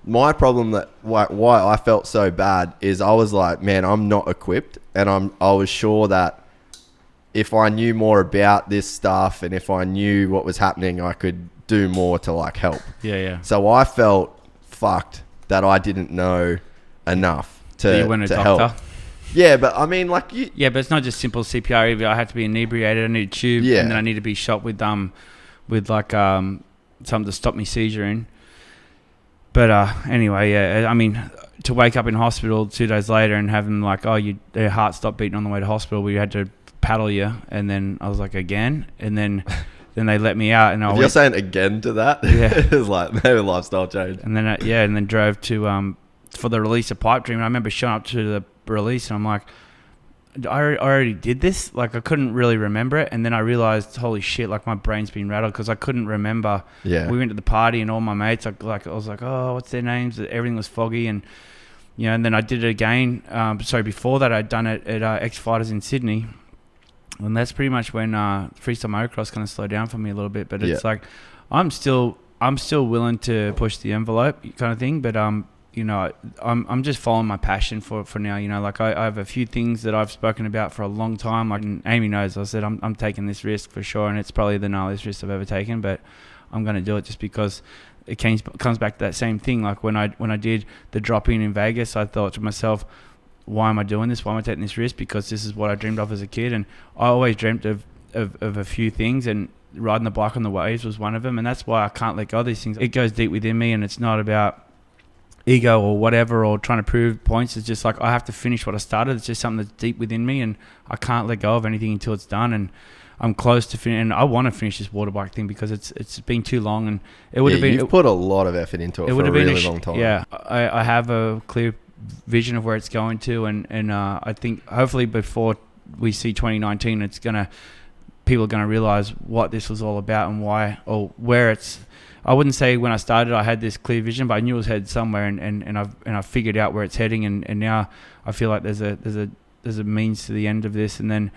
my problem that why I felt so bad is I was like, man, I'm not equipped, and I was sure that if I knew more about this stuff and if I knew what was happening, I could do more to like help. Yeah. So I felt fucked that I didn't know enough to help. Yeah, but I mean, like yeah, but it's not just simple CPR either. I had to be inebriated. I need a tube, and then I need to be shot with like something to stop me seizuring. But anyway, yeah, I mean, to wake up in hospital 2 days later and have them like, oh, your heart stopped beating on the way to hospital. We had to paddle you, and then I was like, again, and then they let me out. And you're saying again to that, yeah, it's like maybe lifestyle change. And then and then drove to for the release of Pipe Dream. And I remember showing up to the release, and I'm like, I already did this. Like I couldn't really remember it, and then I realized, holy shit, like my brain's been rattled because I couldn't remember. Yeah, we went to the party and all my mates, I was like, oh, what's their names? Everything was foggy, and and then I did it again. Before that, I'd done it at X Fighters in Sydney, and that's pretty much when freestyle motocross kind of slowed down for me a little bit. But it's like I'm still willing to push the envelope kind of thing, but I'm just following my passion for now. Like I have a few things that I've spoken about for a long time. Like Amy knows, I said I'm taking this risk for sure, and it's probably the gnarliest risk I've ever taken. But I'm going to do it just because it comes back to that same thing. Like when I did the drop in Vegas, I thought to myself, why am I doing this? Why am I taking this risk? Because this is what I dreamed of as a kid, and I always dreamt of a few things, and riding the bike on the waves was one of them. And that's why I can't let go of these things. It goes deep within me, and it's not about ego or whatever or trying to prove points. It's just like I have to finish what I started. It's just something that's deep within me, and I can't let go of anything until it's done. And I'm close to finish, and I want to finish this water bike thing because it's been too long, and it would have been. You've put a lot of effort into it for a really long time. Yeah, I have a clear vision of where it's going to, and I think hopefully before we see 2019, people are gonna realize what this was all about and why or where it's. I wouldn't say when I started I had this clear vision, but I knew it was headed somewhere, and I've figured out where it's heading, and now I feel like there's a means to the end of this, and then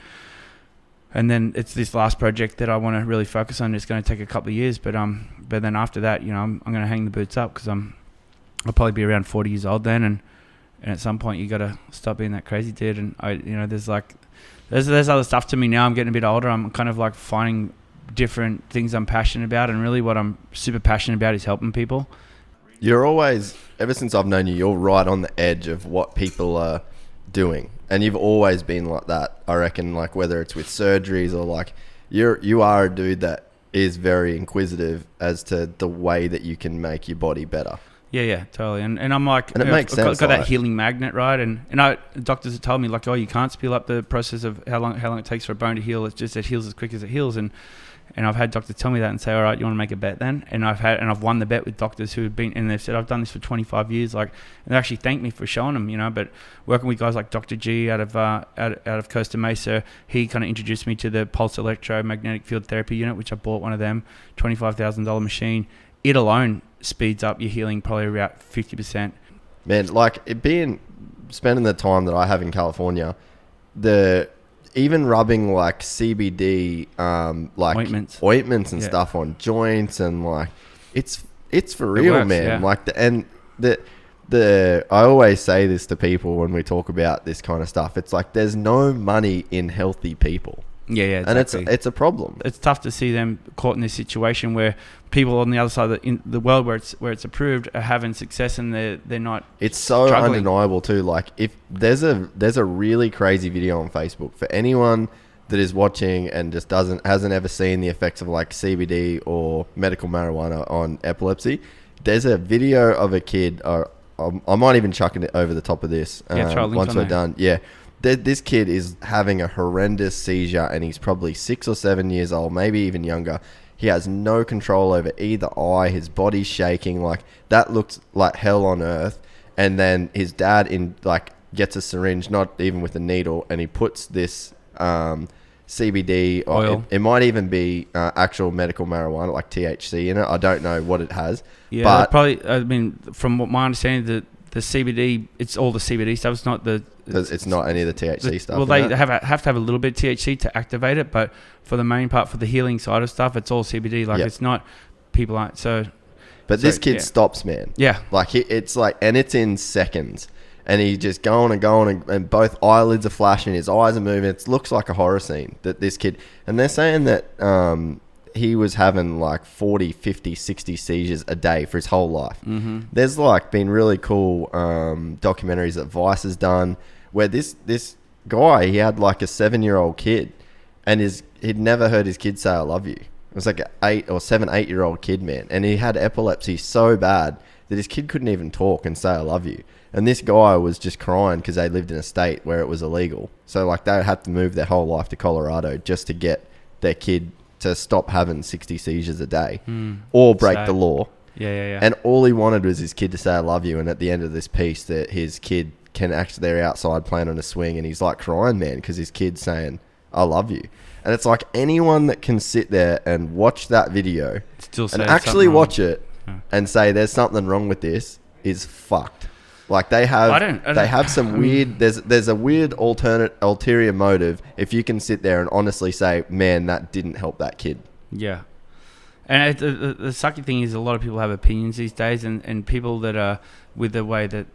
it's this last project that I want to really focus on. It's going to take a couple of years, but then after that, I'm going to hang the boots up because I'll probably be around 40 years old then, and at some point you got to stop being that crazy dude. And there's other stuff to me now. I'm getting a bit older. I'm kind of like finding different things I'm passionate about, and really what I'm super passionate about is helping people. You're always, ever since I've known you, you're right on the edge of what people are doing, and you've always been like that. I reckon, like whether it's with surgeries or like you are a dude that is very inquisitive as to the way that you can make your body better. Yeah, totally. And I'm like, and it makes sense. Got that healing magnet, right? And doctors have told me like, oh, you can't speed up the process of how long it takes for a bone to heal. It's just it heals as quick as it heals, and And I've had doctors tell me that and say, all right, you want to make a bet then? And I've won the bet with doctors who have been, and they've said, I've done this for 25 years. Like, and they actually thanked me for showing them, you know. But working with guys like Dr. G out of Costa Mesa, he kind of introduced me to the pulse electromagnetic field therapy unit, which I bought one of them, $25,000 machine. It alone speeds up your healing probably about 50%. Man, like spending the time that I have in California, even rubbing like CBD, like ointments and stuff on joints, and like it's for real, works, man. Yeah. Like I always say this to people when we talk about this kind of stuff. It's like there's no money in healthy people. Yeah, exactly. And it's a problem. It's tough to see them caught in this situation where people on the other side of the world where it's approved are having success, and they're not. It's so struggling. undeniable too. Like, if there's a really crazy video on Facebook for anyone that is watching and just hasn't ever seen the effects of like CBD or medical marijuana on epilepsy. There's a video of a kid. I might even chuck it over the top of this once we're done. Yeah. This kid is having a horrendous seizure, and he's probably 6 or 7 years old, maybe even younger. He has no control over either eye. His body's shaking. Like, that looks like hell on earth. And then his dad gets a syringe, not even with a needle, and he puts this CBD oil. It might even be actual medical marijuana, like THC in it. I don't know what it has. Yeah, but probably. I mean, from what my understanding, the CBD, it's all the CBD stuff. It's not it's not any of the THC stuff. Well, they have to have a little bit of THC to activate it, but for the main part, for the healing side of stuff, it's all CBD. Like, it's not, people aren't so. But this kid stops, man. Yeah, like it's in seconds, and he's just going and going, and both eyelids are flashing, his eyes are moving. It looks like a horror scene. That this kid, and they're saying that he was having like 40, 50, 60 seizures a day for his whole life. Mm-hmm. There's like been really cool documentaries that Vice has done where this guy, he had like a 7-year-old kid, and he'd never heard his kid say I love you. It was like an 8-year-old kid, man, and he had epilepsy so bad that his kid couldn't even talk and say I love you. And this guy was just crying because they lived in a state where it was illegal. So like they had to move their whole life to Colorado just to get their kid to stop having 60 seizures a day or break the law. Yeah. And all he wanted was his kid to say I love you. And at the end of this piece, that his kid can actually, they're outside playing on a swing, and he's like crying, man, because his kid's saying I love you. And it's like anyone that can sit there and watch that video and actually watch it and say there's something wrong with this is fucked. Like they have some weird. There's a weird ulterior motive if you can sit there and honestly say, man, that didn't help that kid. Yeah, and the sucky thing is a lot of people have opinions these days, and people that are with the way that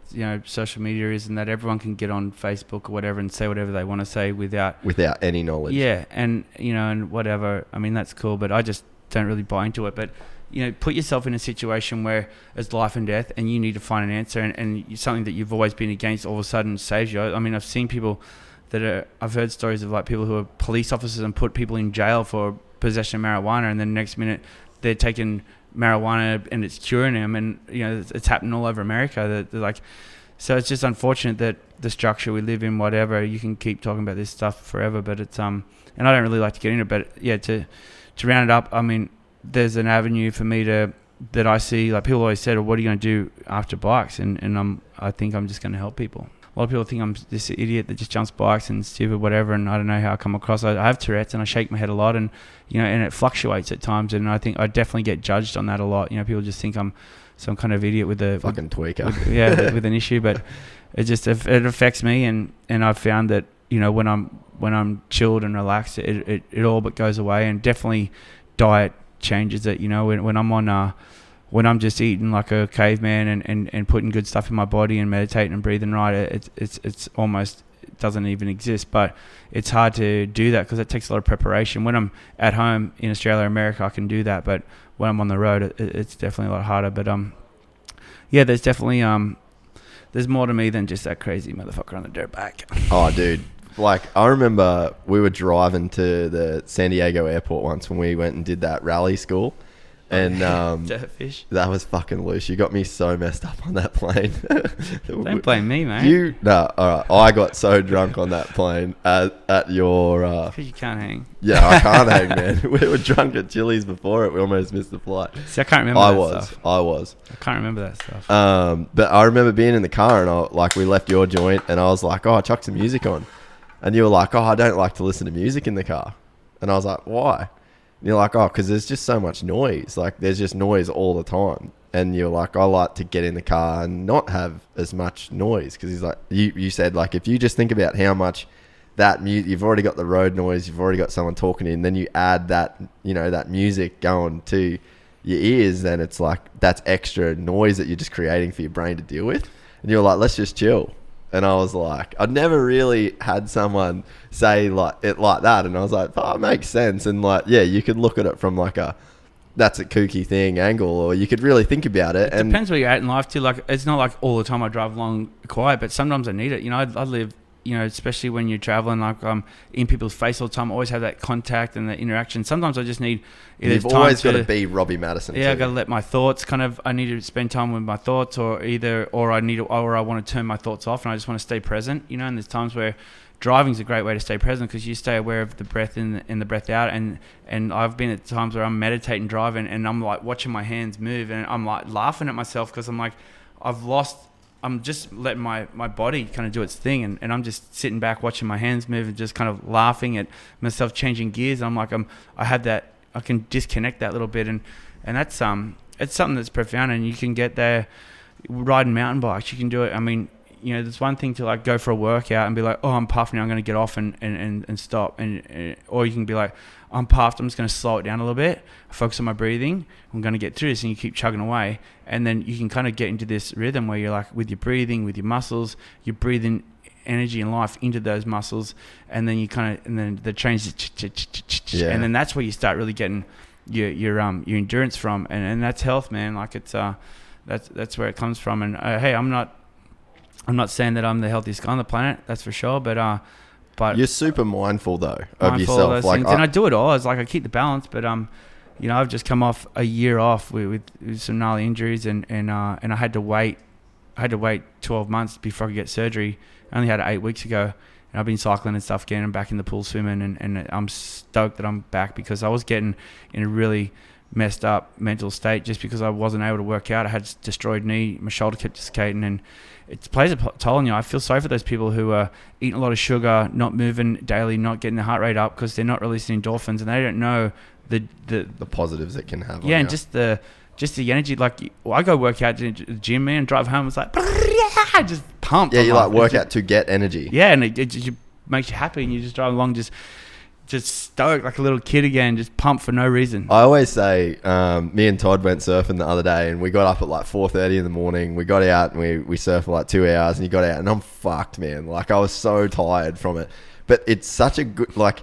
social media is, and that everyone can get on Facebook or whatever and say whatever they want to say without any knowledge. Yeah, and and whatever. I mean, that's cool, but I just don't really buy into it. But put yourself in a situation where it's life and death, and you need to find an answer, and something that you've always been against all of a sudden saves you. I mean, I've seen people I've heard stories of like people who are police officers and put people in jail for possession of marijuana, and then the next minute they're taking marijuana and it's curing them, and it's happening all over America. They're like, so it's just unfortunate that the structure we live in, whatever, you can keep talking about this stuff forever, but it's and I don't really like to get into it, but yeah, to round it up, I mean, there's an avenue for me that I see, like people always said, what are you going to do after bikes? And I think I'm just going to help people. A lot of people think I'm this idiot that just jumps bikes and stupid, whatever, and I don't know how I come across. I have Tourette's, and I shake my head a lot, and and it fluctuates at times, and I think I definitely get judged on that a lot. People just think I'm some kind of idiot with a fucking tweaker, with an issue, but it affects me, and I've found that when I'm chilled and relaxed, it all but goes away, and definitely diet changes it. When I'm just eating like a caveman and putting good stuff in my body and meditating and breathing right, it's almost, it doesn't even exist. But it's hard to do that because it takes a lot of preparation. When I'm at home in Australia or America, I can do that, but when I'm on the road, it's definitely a lot harder. But there's definitely there's more to me than just that crazy motherfucker on the dirt bike. Oh, dude. Like, I remember we were driving to the San Diego airport once when we went and did that rally school. And Dirtfish. that was fucking loose. You got me so messed up on that plane. Don't blame me, mate. All right. I got so drunk on that plane at your. Because you can't hang. Yeah, I can't hang, man. We were drunk at Chili's before it. We almost missed the flight. See, I can't remember stuff. I was. I can't remember that stuff. But I remember being in the car and we left your joint and I was like, oh, I chucked some music on. And you were like, oh, I don't like to listen to music in the car. And I was like, why? And you're like, oh, because there's just so much noise. Like, there's just noise all the time. And you're like, I like to get in the car and not have as much noise. Because he's like, you said, like, if you just think about how much that music, you've already got the road noise, you've already got someone talking in, then you add that, that music going to your ears, then it's like, that's extra noise that you're just creating for your brain to deal with. And you're like, let's just chill. And I was like, I'd never really had someone say it like that. And I was like, oh, it makes sense. And you could look at it from that's a kooky thing angle, or you could really think about it. It depends where you're at in life too. Like, it's not like all the time I drive along quiet, but sometimes I need it. I live, especially when you're traveling, like in people's face all the time, I always have that contact and that interaction. Sometimes I just need You've always got to be Robbie Maddison. Yeah, I got to let my thoughts I need to spend time with my thoughts, or I want to turn my thoughts off and I just want to stay present, and there's times where driving's a great way to stay present because you stay aware of the breath in and the breath out, and I've been at times where I'm meditating driving and I'm like watching my hands move and I'm like laughing at myself because I'm like, I'm just letting my body kind of do its thing, and I'm just sitting back watching my hands move and just kind of laughing at myself changing gears. I'm like, I have that, I can disconnect that little bit, and that's it's something that's profound, and you can get there riding mountain bikes. You can do it. I mean, there's one thing to like go for a workout and be like, oh, I'm puffed now, I'm going to get off and stop, or you can be like, I'm puffed, I'm just going to slow it down a little bit, focus on my breathing, I'm going to get through this, and you keep chugging away, and then you can kind of get into this rhythm where you're like, with your breathing, with your muscles, you're breathing energy and life into those muscles, and then and then the trains, and then that's where you start really getting your endurance from, and that's health, man. Like, it's that's where it comes from. And hey, I'm not saying that I'm the healthiest guy on the planet, that's for sure, but you're super mindful though of yourself, of those things. And I do it all. It's like I keep the balance, but I've just come off a year off with some gnarly injuries, and I had to wait 12 months before I could get surgery. I only had it 8 weeks ago, and I've been cycling and stuff, getting back in the pool swimming, and I'm stoked that I'm back because I was getting in a really messed up mental state just because I wasn't able to work out. I had a destroyed knee, my shoulder kept dislocating, and it plays a toll on you. I feel sorry for those people who are eating a lot of sugar, not moving daily, not getting their heart rate up because they're not releasing endorphins, and they don't know the positives it can have. Yeah, and just the energy. Like, I go work out to the gym, man, and drive home. It's like just pumped. Yeah, you like work out to get energy. Yeah, and it just makes you happy, and you just drive along just stoked like a little kid again, just pumped for no reason. I always say, me and Todd went surfing the other day, and we got up at like 4:30 in the morning. We got out and we surfed for like 2 hours, and you got out, and I'm fucked, man. Like, I was so tired from it, but it's such a good, like,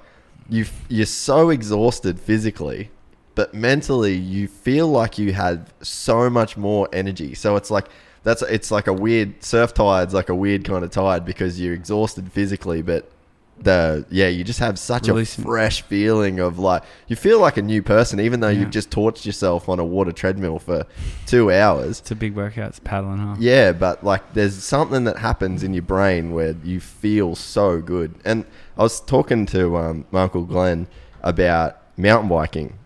you're so exhausted physically, but mentally you feel like you had so much more energy. So it's like it's like a weird surf tired's like a weird kind of tired because you're exhausted physically, but you just have such a fresh feeling of like, you feel like a new person even though you've just torched yourself on a water treadmill for 2 hours. It's a big workout. It's paddling, huh? Yeah, but like there's something that happens in your brain where you feel so good. And I was talking to my Uncle Glenn about mountain biking.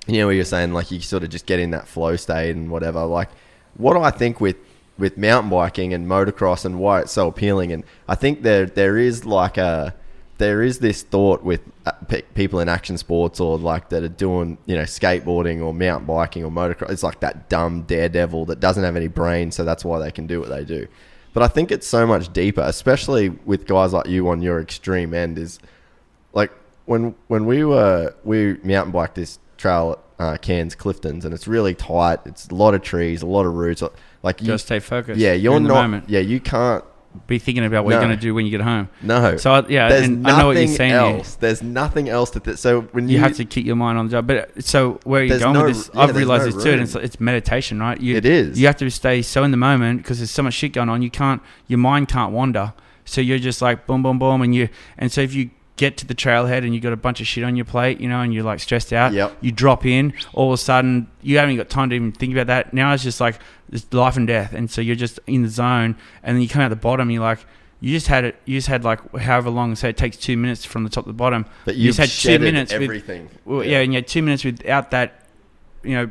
Where you're saying like you sort of just get in that flow state and whatever. Like, what I think with mountain biking and motocross and why it's so appealing, and I think there is this thought with people in action sports or like that are doing, skateboarding or mountain biking or motocross. It's like that dumb daredevil that doesn't have any brain, so that's why they can do what they do. But I think it's so much deeper, especially with guys like you on your extreme end. Is like when we mountain biked this trail at Cairns Cliftons, and it's really tight. It's a lot of trees, a lot of roots. Like, you just stay focused. Yeah, you're not. Moment. Yeah, you can't be thinking about what you're going to do when you get home. No. So there's and I know what you're saying. Else. There's nothing else so when you have to keep your mind on the job. But so where you're going with this, I've realized this too. And it's meditation, right? It is. You have to stay so in the moment because there's so much shit going on. Your mind can't wander. So you're just like boom, boom, boom, and so if you get to the trailhead and you got a bunch of shit on your plate, you know, and you're like stressed out. Yep. You drop in, all of a sudden you haven't got time to even think about that. Now it's just like it's life and death, and so you're just in the zone, and then you come out the bottom. You're like, you just had like however long. Say it takes 2 minutes from the top to the bottom. But you just had 2 minutes everything. And you had 2 minutes without that, you know,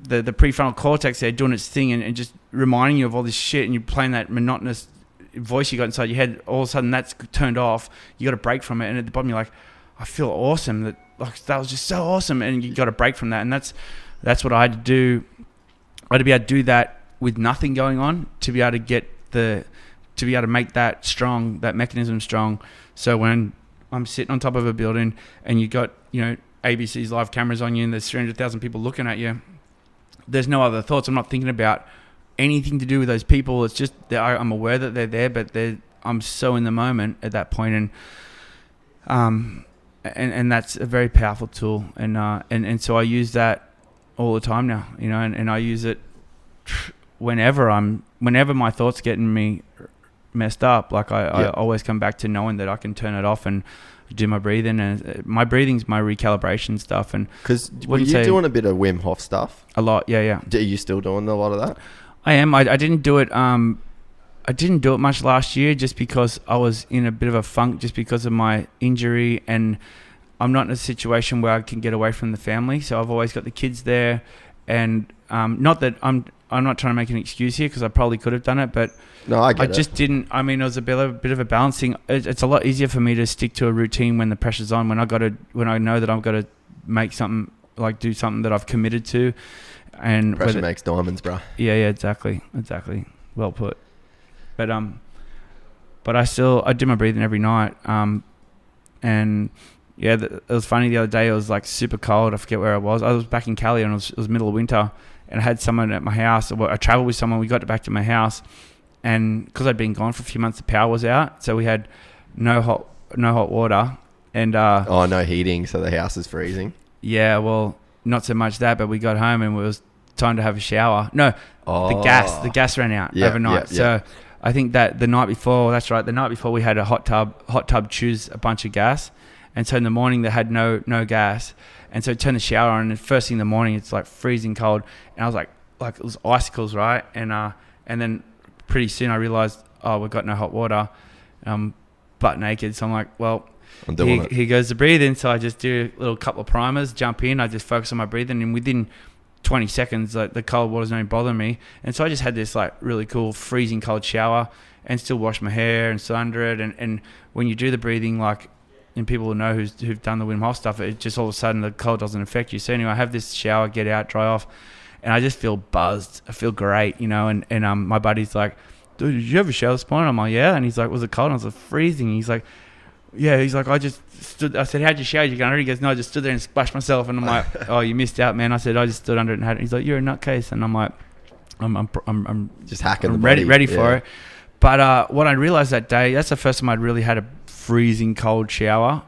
the prefrontal cortex there doing its thing and just reminding you of all this shit, and you're playing that monotonous voice you got inside your head. All of a sudden that's turned off. You got a break from it, and at the bottom you're like, I feel awesome. That was just so awesome, and you got a break from that. And that's what I had to do. I had to be able to do that with nothing going on to be able to make that strong, that mechanism strong. So when I'm sitting on top of a building and you got, you know, ABC's live cameras on you and there's 300,000 people looking at you, there's no other thoughts. I'm not thinking about anything to do with those people. It's just that I'm aware that they're there, but I'm so in the moment at that point, and that's a very powerful tool. And so I use that all the time now, you know, and I use it whenever my thoughts getting me messed up. Like I always come back to knowing that I can turn it off and do my breathing, and my breathing's my recalibration stuff. And because were you doing a bit of Wim Hof stuff? A lot, yeah. Are you still doing a lot of that? I am. I didn't do it. I didn't do it much last year just because I was in a bit of a funk just because of my injury, and I'm not in a situation where I can get away from the family. So I've always got the kids there, and not that I'm not trying to make an excuse here because I probably could have done it, but no, I just didn't. I mean, it was a bit of a balancing. It's a lot easier for me to stick to a routine when the pressure's on. When I know that I've got to make something, like do something that I've committed to, and pressure makes diamonds, bro. Yeah, exactly. Well put. But I do my breathing every night. And yeah, it was funny the other day. It was like super cold. I forget where I was. I was back in Cali, and it was middle of winter. And I had someone at my house. I traveled with someone. We got back to my house, and because I'd been gone for a few months, the power was out. So we had no hot water, and no heating, so the house is freezing. Yeah, well, not so much that, but we got home and it was time to have a shower. No, the gas ran out overnight. So I think that the night before we had a hot tub choose a bunch of gas, and so in the morning they had no gas. And so I turned the shower on, and first thing in the morning, it's like freezing cold. And I was like it was icicles, right? And then pretty soon I realized, we've got no hot water. Butt naked. So I'm like, well, here goes the breathing. So I just do a little couple of primers, jump in. I just focus on my breathing, and within 20 seconds, like the cold water's not even bothering me. And so I just had this like really cool freezing cold shower, and still wash my hair and sit under it. And when you do the breathing, like, and people will know who've done the Wim Hof stuff, it just all of a sudden the cold doesn't affect you. So anyway, I have this shower, get out, dry off, and I just feel buzzed. I feel great, you know. And my buddy's like, dude, did you have a shower this morning? I'm like, yeah. And he's like, was it cold? And I was like, freezing. He's like, yeah. He's like, I just stood. I said, how'd you shower? You going under? He goes, no, I just stood there and splashed myself. And I'm like, oh, you missed out, man. I said, I just stood under it and had it. He's like, you're a nutcase. And I'm like, I'm just hacking. I'm ready for it. But what I realized that day, that's the first time I'd really had a freezing cold shower.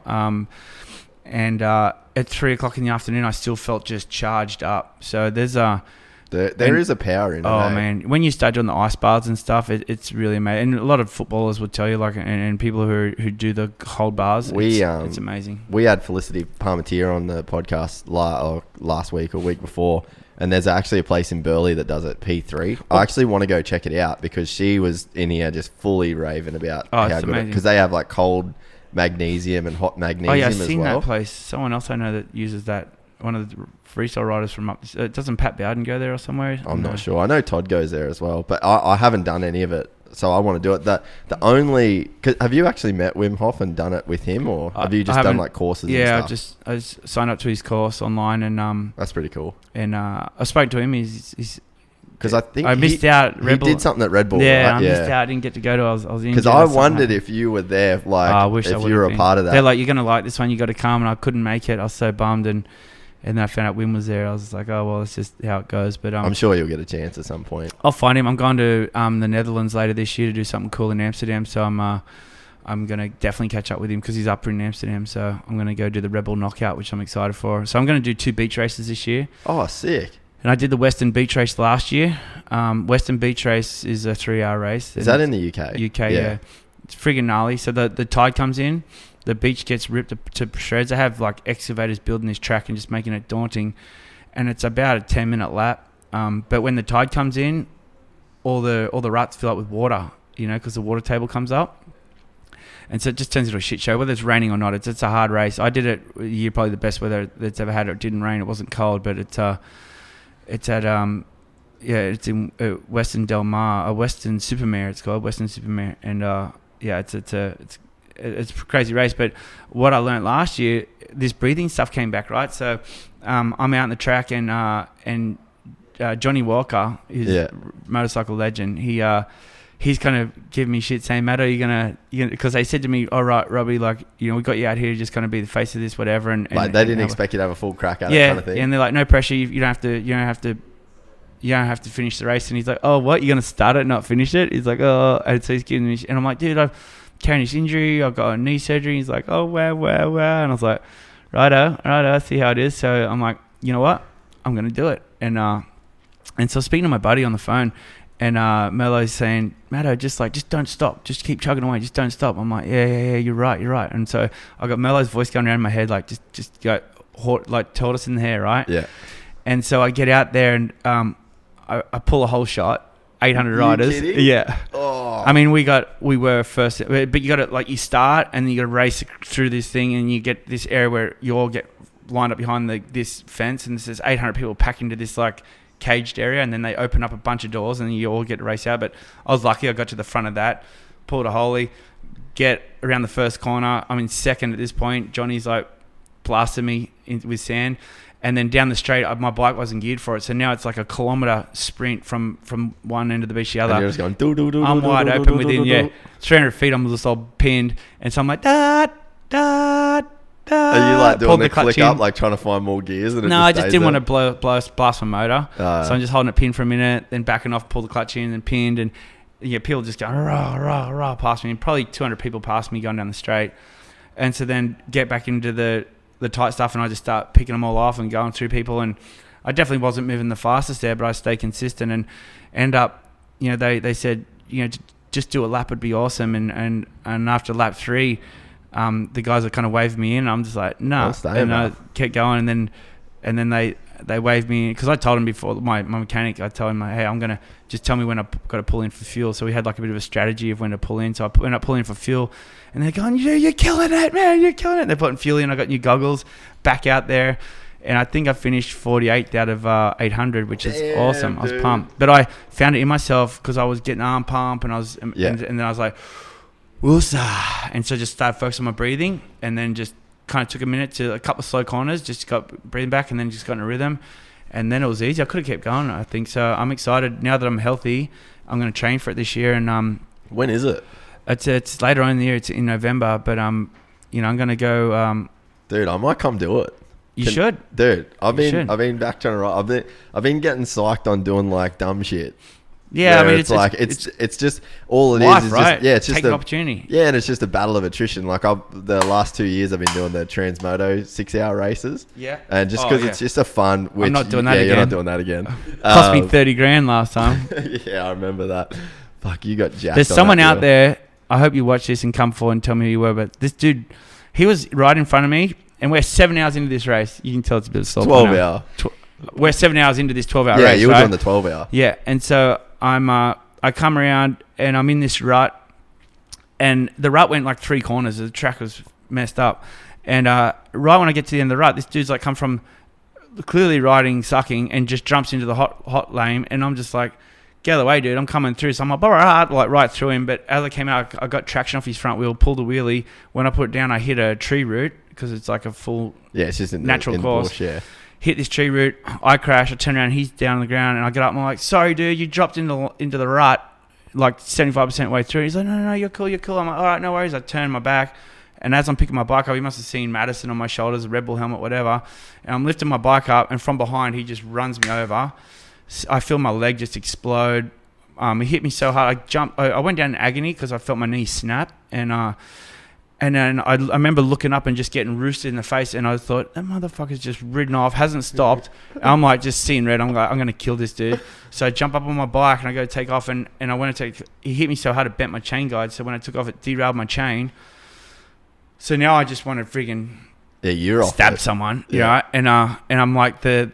And at 3 o'clock in the afternoon, I still felt just charged up. So there's there is a power in it. Oh, man. When you start doing the ice baths and stuff, it's really amazing. And a lot of footballers would tell you, like, and people who do the cold baths, it's amazing. We had Felicity Parmentier on the podcast last week or week before, and there's actually a place in Burleigh that does it, P3. I actually want to go check it out because she was in here just fully raving about how good it is. Because they have, like, cold magnesium and hot magnesium as well. I've seen that place. Someone else I know that uses that. One of the freestyle riders from up... doesn't Pat Bowden go there or somewhere? I'm not sure. I know Todd goes there as well, but I haven't done any of it, so I want to do it. The only... Have you actually met Wim Hof and done it with him, or have you just done like courses and stuff? I just signed up to his course online, and... That's pretty cool. And I spoke to him. He's because I think I missed out. He did something at Red Bull. Yeah, right? I missed out. I didn't get to go to. I was injured. Because I wondered if you were there, like, I wish if I you were a part of that. They're like, you're gonna like this one. You got to come, and I couldn't make it. I was so bummed, and then I found out Wim was there. I was like, oh well, that's just how it goes. But I'm sure you'll get a chance at some point. I'll find him. I'm going to the Netherlands later this year to do something cool in Amsterdam. So I'm gonna definitely catch up with him because he's up in Amsterdam. So I'm gonna go do the Rebel Knockout, which I'm excited for. So I'm gonna do 2 beach races this year. Oh, sick! And I did the Western Beach Race last year. Western Beach Race is a 3-hour race. Is that in the UK? UK, yeah. It's friggin' gnarly. So the tide comes in, the beach gets ripped to shreds. They have like excavators building this track and just making it daunting, and it's about a 10-minute lap. But when the tide comes in, all the ruts fill up with water, because the water table comes up. And so it just turns into a shit show, whether it's raining or not. It's a hard race. I did it a year, probably the best weather that's ever had. It didn't rain. It wasn't cold, but it's at it's in Western Del Mar, Western Supermare. It's called Western Supermare, and it's a crazy race. But what I learned last year, this breathing stuff came back, right? So I'm out on the track, and Johnny Walker, who's a motorcycle legend, he's kind of giving me shit saying, Maddo, you're gonna, because they said to me, all right, Robbie, like, we got you out here to just kind of be the face of this, whatever. And like they didn't expect you to have a full crack at it kind of thing. Yeah, and they're like, no pressure. You don't have to finish the race. And he's like, oh, what? You're gonna start it, not finish it? He's like, oh, and so he's giving me, and I'm like, dude, I've carrying this injury. I've got a knee surgery. He's like, oh, wow. And I was like, righto, see how it is. So I'm like, you know what? I'm gonna do it. And so speaking to my buddy on the phone. And Melo's saying, Maddo, just don't stop. Just keep chugging away. Just don't stop. I'm like, yeah, you're right. And so I got Melo's voice going around in my head, like, just go, like, tortoise in the hair, right? Yeah. And so I get out there and I pull a whole shot, 800 riders. Kidding? Yeah. Oh. I mean, we were first, but you got to, like, you start and then you got to race through this thing and you get this area where you all get lined up behind this fence and there's 800 people packed into this, like, caged area, and then they open up a bunch of doors and you all get to race out. But I was lucky, I got to the front of that, pulled a holy, get around the first corner. I'm in second at this point. Johnny's like blasted me with sand, and then down the straight, my bike wasn't geared for it, so now it's like a kilometre sprint from one end of the beach to the other. And you're just going do I'm wide open within 300 feet. I'm just all pinned, and so I'm like da. Are you like doing the click in. up, like trying to find more gears? And I just didn't want to blast my motor. So I'm just holding it pinned for a minute, then backing off, pull the clutch in, and pinned. And people just going, rah, past me. And probably 200 people past me going down the straight. And so then get back into the tight stuff, and I just start picking them all off and going through people. And I definitely wasn't moving the fastest there, but I stayed consistent and end up, they said, just do a lap would be awesome. And after lap 3, the guys are kind of waved me in. I'm just like, no, and I kept going, and then they waved me in, because I told him before, my mechanic, I told him, hey, I'm gonna just tell me when I got to pull in for fuel. So we had like a bit of a strategy of when to pull in. So I went up pulling in for fuel, and they're going, you're killing it, man, you're killing it. And they're putting fuel in. I got new goggles, back out there, and I think I finished 48th out of 800, which is awesome. I was pumped, but I found it in myself because I was getting arm pump, and and then I was like, woosah, and so just started focusing on my breathing, and then just kind of took a minute to a couple of slow corners, just got breathing back, and then just got in a rhythm, and then it was easy. I could have kept going, I think. So I'm excited now that I'm healthy. I'm going to train for it this year, and when is it? It's later on in the year. It's in November, but I'm going to go. Dude, I might come do it. You should, dude. I've been back trying to ride. I've been getting psyched on doing like dumb shit. Yeah, I mean, it's just all it life, is right? Just, it's just take an opportunity. Yeah, and it's just a battle of attrition. Like the last 2 years, I've been doing the Transmoto 6-hour races. Yeah, and just because it's just a fun. Which, I'm not doing that again. You're not doing that again. Cost me $30,000 last time. Yeah, I remember that. Fuck, you got jacked. There's someone out there. I hope you watch this and come forward and tell me who you were. But this dude, he was right in front of me, and we're 7 hours into this race. You can tell it's a bit of a 12-hour. We're 7 hours into this 12-hour race. Yeah, you were doing the 12-hour. Yeah, and so I come around and I'm in this rut, and the rut went like 3 corners. The track was messed up, and right when I get to the end of the rut, this dude's like come from clearly riding, sucking, and just jumps into the hot lane, and I'm just like, get out of the way, dude, I'm coming through. So I'm like, like right through him, but as I came out, I got traction off his front wheel, pulled a wheelie. When I put it down, I hit a tree root, because it's like a full it's just natural course. Bush, yeah. Hit this tree root, I crash, I turn around, he's down on the ground, and I get up and I'm like, sorry dude, you dropped into the rut like 75% way through. He's like, no, you're cool. I'm like, all right, no worries. I turn my back, and as I'm picking my bike up, he must have seen Maddison on my shoulders, a Red Bull helmet, whatever, and I'm lifting my bike up, and from behind he just runs me over. I feel my leg just explode. He hit me so hard, I went down in agony because I felt my knee snap, and And then I remember looking up and just getting roosted in the face, and I thought, that motherfucker's just ridden off, hasn't stopped. And I'm like, just seeing red. I'm like, I'm going to kill this dude. So I jump up on my bike, and I go to take off, and I went to take, he hit me so hard it bent my chain guide. So when I took off, it derailed my chain. So now I just want to friggin' you're stab someone, you know? And I'm like, the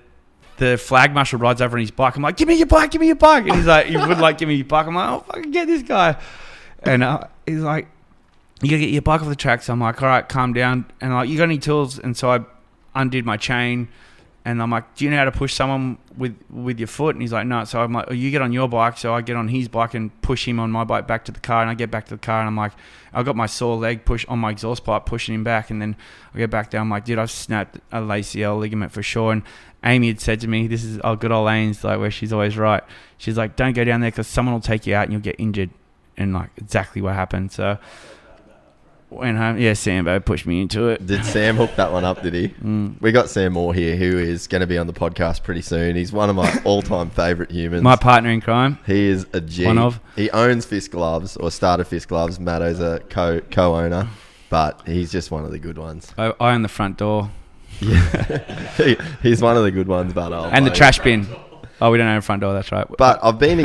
flag marshal rides over on his bike. I'm like, give me your bike. And he's like, you would like, give me your bike. I'm like, oh, fucking get this guy. And he's like, you gotta get your bike off the track. So I'm like, all right, calm down. And I'm like, you got any tools? And so I undid my chain, and I'm like, do you know how to push someone with your foot? And he's like, no. So I'm like, oh, you get on your bike. So I get on his bike and push him on my bike back to the car. And I get back to the car, and I'm like, I got my sore leg push on my exhaust pipe, pushing him back. And then I get back down. I'm like, dude, I've snapped a ACL ligament for sure. And Amy had said to me, this is good old Lane's, like, where she's always right. She's like, don't go down there because someone will take you out and you'll get injured. And like exactly what happened. So went home. Yeah, Sambo pushed me into it. Did Sam hook that one up, did he? We got Sam Moore here, who is going to be on the podcast pretty soon. He's one of my all-time favourite humans. My partner in crime. He is a G. He owns Fist Gloves, or started Fist Gloves. Maddo's a co-owner, but he's just one of the good ones. I own the front door. Yeah, he's one of the good ones, but and the trash bin. Oh, we don't own a front door. That's right. But I've been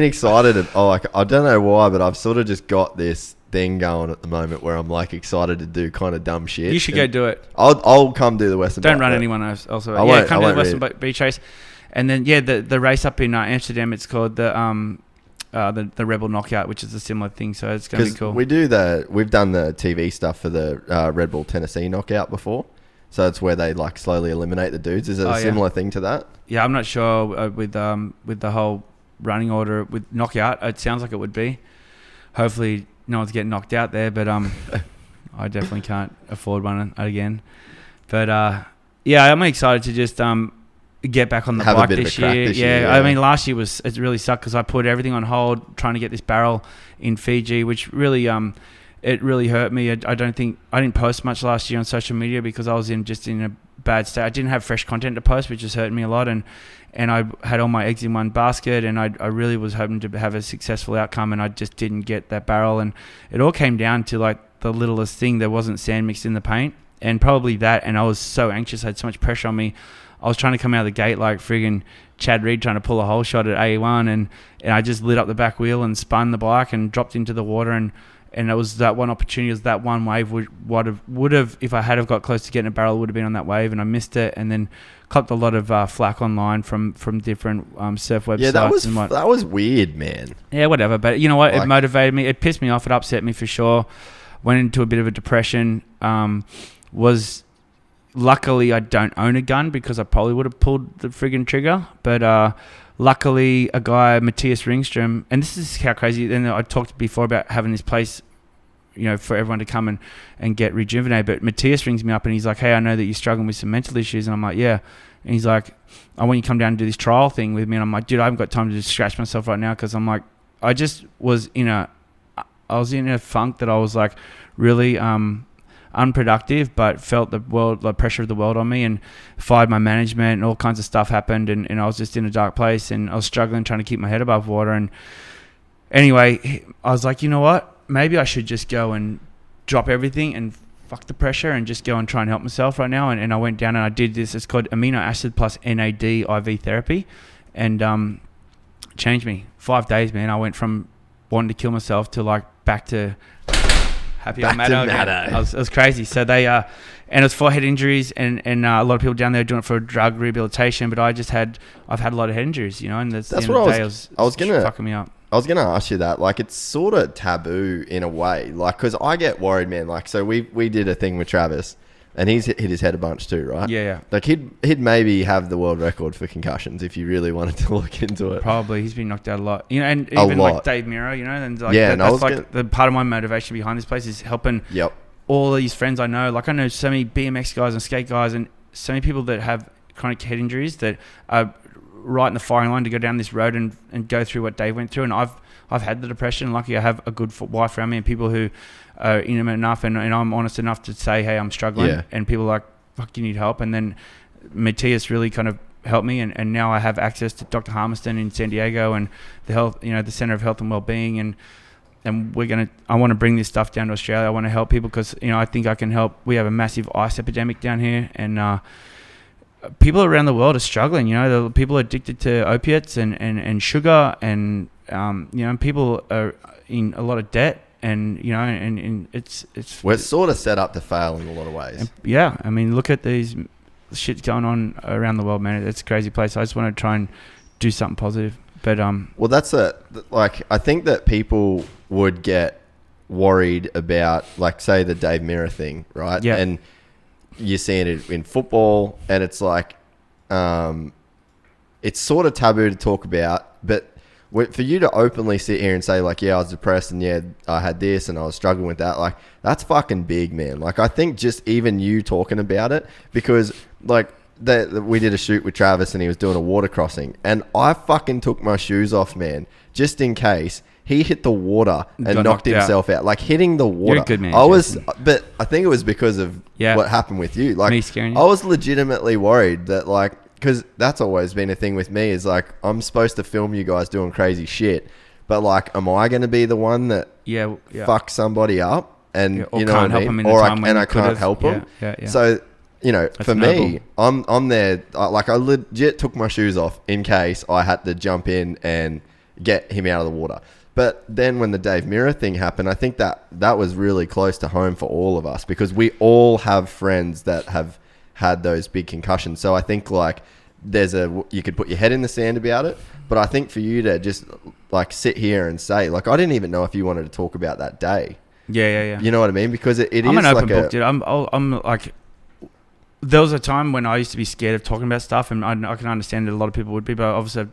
excited. I don't know why, but I've sort of just got this thing going at the moment where I'm like excited to do kind of dumb shit. You should go do it. I'll come do the Western. Don't run anyone else. Also, come do the Western Beach Race, and then the race up in Amsterdam. It's called the Rebel Knockout, which is a similar thing. So it's going to be cool. We've done the TV stuff for the Red Bull Tennessee Knockout before. So it's where they like slowly eliminate the dudes. Is it a similar thing to that? Yeah, I'm not sure with the whole running order with knockout. It sounds like it would be. Hopefully, no one's getting knocked out there, but I definitely can't afford one again. But I'm excited to just get back on the bike this year. I mean, last year it really sucked because I put everything on hold trying to get this barrel in Fiji, which really it really hurt me. I didn't post much last year on social media because I was in a bad state. I didn't have fresh content to post, which was hurting me a lot. And I had all my eggs in one basket, and I really was hoping to have a successful outcome, and I just didn't get that barrel. And it all came down to like the littlest thing. There wasn't sand mixed in the paint, and probably that. And I was so anxious. I had so much pressure on me. I was trying to come out of the gate like friggin' Chad Reed trying to pull a hole shot at A1, and I just lit up the back wheel and spun the bike and dropped into the water. And it was that one opportunity, it was that one wave would have if I had have got close to getting a barrel, would have been on that wave, and I missed it, and then copped a lot of flack online from different surf websites. Yeah, that was weird, man. Yeah, whatever. But you know what? It motivated me. It pissed me off. It upset me for sure. Went into a bit of a depression. Luckily, I don't own a gun because I probably would have pulled the friggin' trigger. But luckily, a guy, Matthias Ringström, and this is how crazy. And I talked before about having this place, for everyone to come and get rejuvenated. But Matthias rings me up and he's like, hey, I know that you're struggling with some mental issues. And I'm like, yeah. And he's like, I want you to come down and do this trial thing with me. And I'm like, dude, I haven't got time to just scratch myself right now because I'm like, I just was in a funk that I was like really unproductive, but felt the pressure of the world on me, and fired my management, and all kinds of stuff happened, and I was just in a dark place, and I was struggling trying to keep my head above water. And anyway, I was like, you know what? Maybe I should just go and drop everything and fuck the pressure and just go and try and help myself right now. And I went down and I did this. It's called amino acid plus NAD IV therapy, and changed me. 5 days, man. I went from wanting to kill myself to like back to happy on Maddo. It was crazy. So they and it was for head injuries, and a lot of people down there doing it for drug rehabilitation. But I've had a lot of head injuries, and that's what I was gonna fucking me up. I was gonna ask you that. Like, it's sort of taboo in a way, like, because I get worried, man. Like, so we did a thing with Travis, and he's hit his head a bunch too, right? Yeah. Like he'd maybe have the world record for concussions if you really wanted to look into it. Probably. He's been knocked out a lot. And even like Dave Miro, and like that's like the part of my motivation behind this place is helping all these friends I know. Like, I know so many BMX guys and skate guys and so many people that have chronic head injuries that are right in the firing line to go down this road and go through what Dave went through. And I've had the depression. Luckily, I have a good wife around me and people who are intimate enough and I'm honest enough to say, hey, I'm struggling. Yeah. And people are like, fuck, you need help. And then Matthias really kind of helped me. And now I have access to Dr. Harmiston in San Diego and the health, the Center of Health and Wellbeing. And I want to bring this stuff down to Australia. I want to help people because, you know, I think I can help. We have a massive ice epidemic down here, and people around the world are struggling. You know, the people are addicted to opiates and sugar, and you know, people are in a lot of debt, and you know, and it's we're sort of set up to fail in a lot of ways. Yeah, I mean, look at these shit going on around the world, man. It's a crazy place. I just want to try and do something positive. But well, that's I think that people would get worried about, like, say, the Dave Mirra thing, right? Yeah. And you're seeing it in football, and it's like, it's sort of taboo to talk about, but for you to openly sit here and say, like, yeah, I was depressed, and yeah, I had this, and I was struggling with that, like, that's fucking big, man. Like, I think just even you talking about it, because, like, we did a shoot with Travis, and he was doing a water crossing, and I fucking took my shoes off, man, just in case he hit the water and knocked himself out. Like, hitting the water. You're a good man, but I think it was because of what happened with you. Like, me scaring you. I was legitimately worried that, like, because that's always been a thing with me, is like, I'm supposed to film you guys doing crazy shit, but like, am I going to be the one that fucks somebody up, and or you know can't what I help mean, him in the time when I can't help them? Yeah. So, you know, That's for noble. me, I'm there. Like, I legit took my shoes off in case I had to jump in and get him out of the water. But then when the Dave Mirra thing happened, I think that was really close to home for all of us, because we all have friends that have had those big concussions. So I think, like, you could put your head in the sand about it, but I think for you to just, like, sit here and say, like, I didn't even know if you wanted to talk about that day. Yeah. You know what I mean? Because it is I'm an open like book, dude. I'm like, there was a time when I used to be scared of talking about stuff, and I can understand that a lot of people would be, but obviously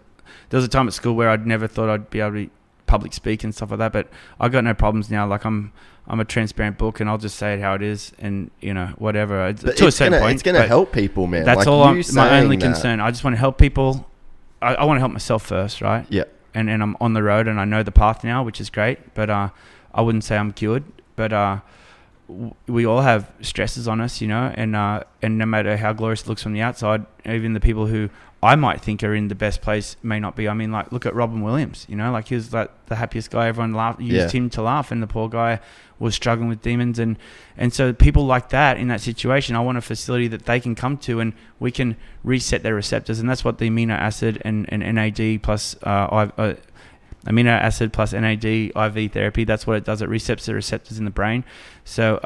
there was a time at school where I'd never thought I'd be able to public speak and stuff like that, but I got no problems now. Like, I'm a transparent book, and I'll just say it how it is, and you know, whatever. To a certain point, it's going to help people, man. That's like, all. My only concern. I just want to help people. I want to help myself first, right? Yeah. And I'm on the road, and I know the path now, which is great. But I wouldn't say I'm cured. But we all have stresses on us, you know, and no matter how glorious it looks from the outside, even the people who I might think are in the best place may not be. I mean, like, look at Robin Williams, you know, like, he was like the happiest guy. Everyone used him to laugh, and the poor guy was struggling with demons. And so people like that in that situation, I want a facility that they can come to, and we can reset their receptors. And that's what the amino acid and NAD plus amino acid plus NAD IV therapy, that's what it does. It resets the receptors in the brain. So,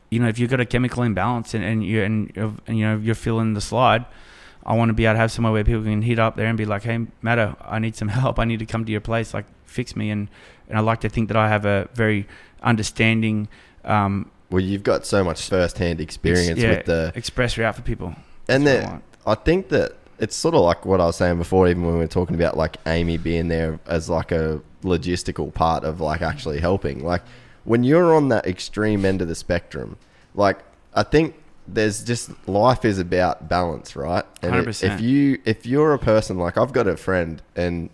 you know, if you've got a chemical imbalance and you know, you're feeling the slide, I want to be able to have somewhere where people can hit up there and be like, hey, Maddo, I need some help. I need to come to your place, like, fix me. And I like to think that I have a very understanding. Well, you've got so much first-hand experience with the express route for people. And I think that it's sort of like what I was saying before, even when we were talking about, like, Amy being there as, like, a logistical part of, like, actually helping. Like, when you're on that extreme end of the spectrum, like, I think there's just, life is about balance, right? And 100%. if you're a person, like, I've got a friend, and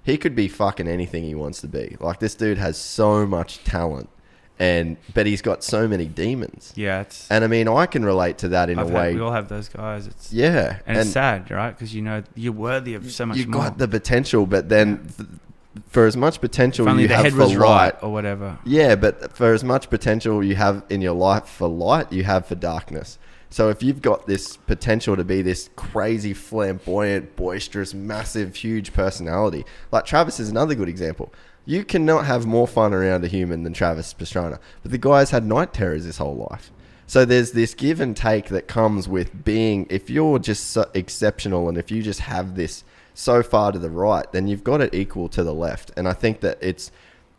he could be fucking anything he wants to be. Like, this dude has so much talent, but he's got so many demons. Yeah, and I mean, I can relate to that in a way. We all have those guys. And it's sad, right? Because, you know, you're worthy of so much more. You've got the potential, but then for as much potential you have the head for was light, right or whatever. Yeah, but for as much potential you have in your life for light, you have for darkness. So if you've got this potential to be this crazy, flamboyant, boisterous, massive, huge personality, like Travis is another good example. You cannot have more fun around a human than Travis Pastrana. But the guy's had night terrors his whole life. So there's this give and take that comes with being, if you're just so exceptional, and if you just have this so far to the right, then you've got it equal to the left. And I think that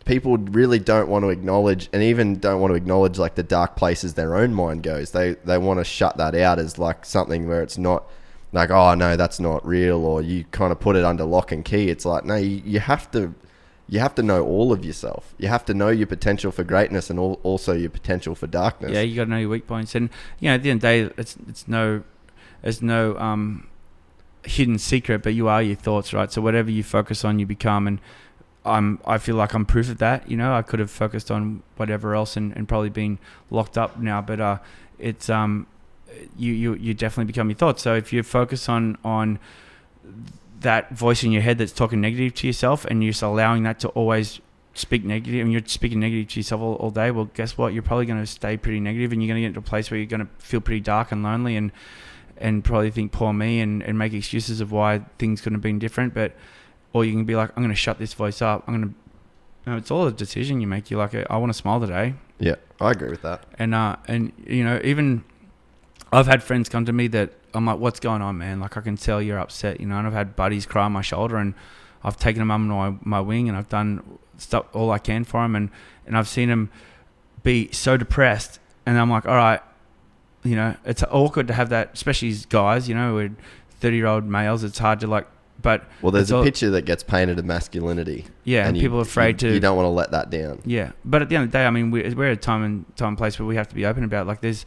people really don't want to acknowledge, and even don't want to acknowledge, like, the dark places their own mind goes. They want to shut that out as, like, something where it's not like, oh no, that's not real, or you kind of put it under lock and key. It's like, no, you have to know all of yourself. You have to know your potential for greatness, and also your potential for darkness. Yeah, you got to know your weak points. And, you know, at the end of the day, there's no hidden secret, but you are your thoughts, right? So whatever you focus on, you become. And I feel like I'm proof of that. You know, I could have focused on whatever else and probably been locked up now, but it's you definitely become your thoughts. So if you focus on that voice in your head that's talking negative to yourself, and you're just allowing that to always speak negative and you're speaking negative to yourself all day, well, guess what? You're probably going to stay pretty negative, and you're going to get into a place where you're going to feel pretty dark and lonely, and probably think poor me, and make excuses of why things couldn't have been different. But or you can be like, I'm going to shut this voice up. It's all a decision you make. You're like, I want to smile today. Yeah, I agree with that. And even I've had friends come to me that I'm like, what's going on, man? Like, I can tell you're upset, and I've had buddies cry on my shoulder, and I've taken them under my wing, and I've done stuff all I can for them, and I've seen them be so depressed, and I'm like, all right, it's awkward to have that, especially as guys, we're 30-year-old males. It's hard to there's a picture that gets painted of masculinity. Yeah, and people are afraid to. You don't want to let that down. Yeah, but at the end of the day, I mean, we're at a time and place where we have to be open about. Like, there's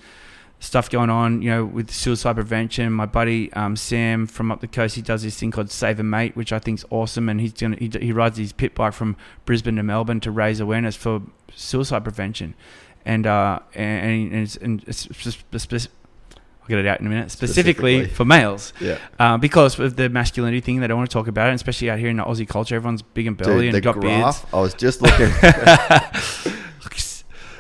stuff going on, with suicide prevention. My buddy Sam from up the coast, he does this thing called Save a Mate, which I think's awesome, and he rides his pit bike from Brisbane to Melbourne to raise awareness for suicide prevention, and it's I'll get it out in a minute. Specifically for males, because of the masculinity thing, they don't want to talk about it, and especially out here in the Aussie culture, everyone's big and burly and got beards. I was just looking.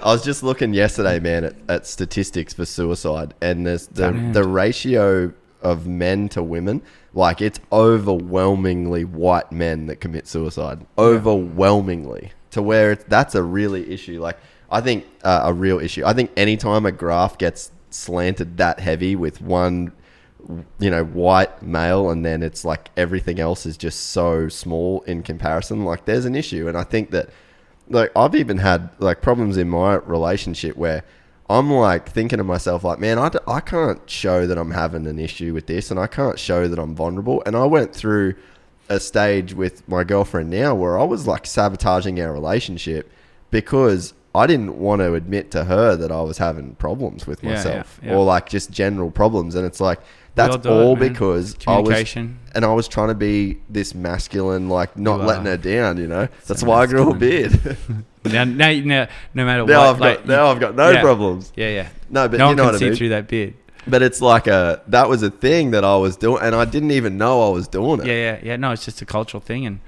I was just looking yesterday, man, at statistics for suicide, and there's the ratio of men to women. Like, it's overwhelmingly white men that commit suicide. Overwhelmingly, to where that's a really issue. Like, I think a real issue. I think anytime a graph gets slanted that heavy with one, white male, and then it's like everything else is just so small in comparison, like, there's an issue. And I think that, like, I've even had like problems in my relationship where I'm like thinking to myself, like, man, I can't show that I'm having an issue with this, and I can't show that I'm vulnerable. And I went through a stage with my girlfriend now where I was like sabotaging our relationship because I didn't want to admit to her that I was having problems with myself, or like just general problems. And it's like, that's all because I was trying to be this masculine, like not letting her down, That's why I grew a beard. now, no matter what. Now I've got no problems. Yeah. No, but no you know one what can I mean? see through that beard. But it's like that was a thing that I was doing, and I didn't even know I was doing it. Yeah. No, it's just a cultural thing. And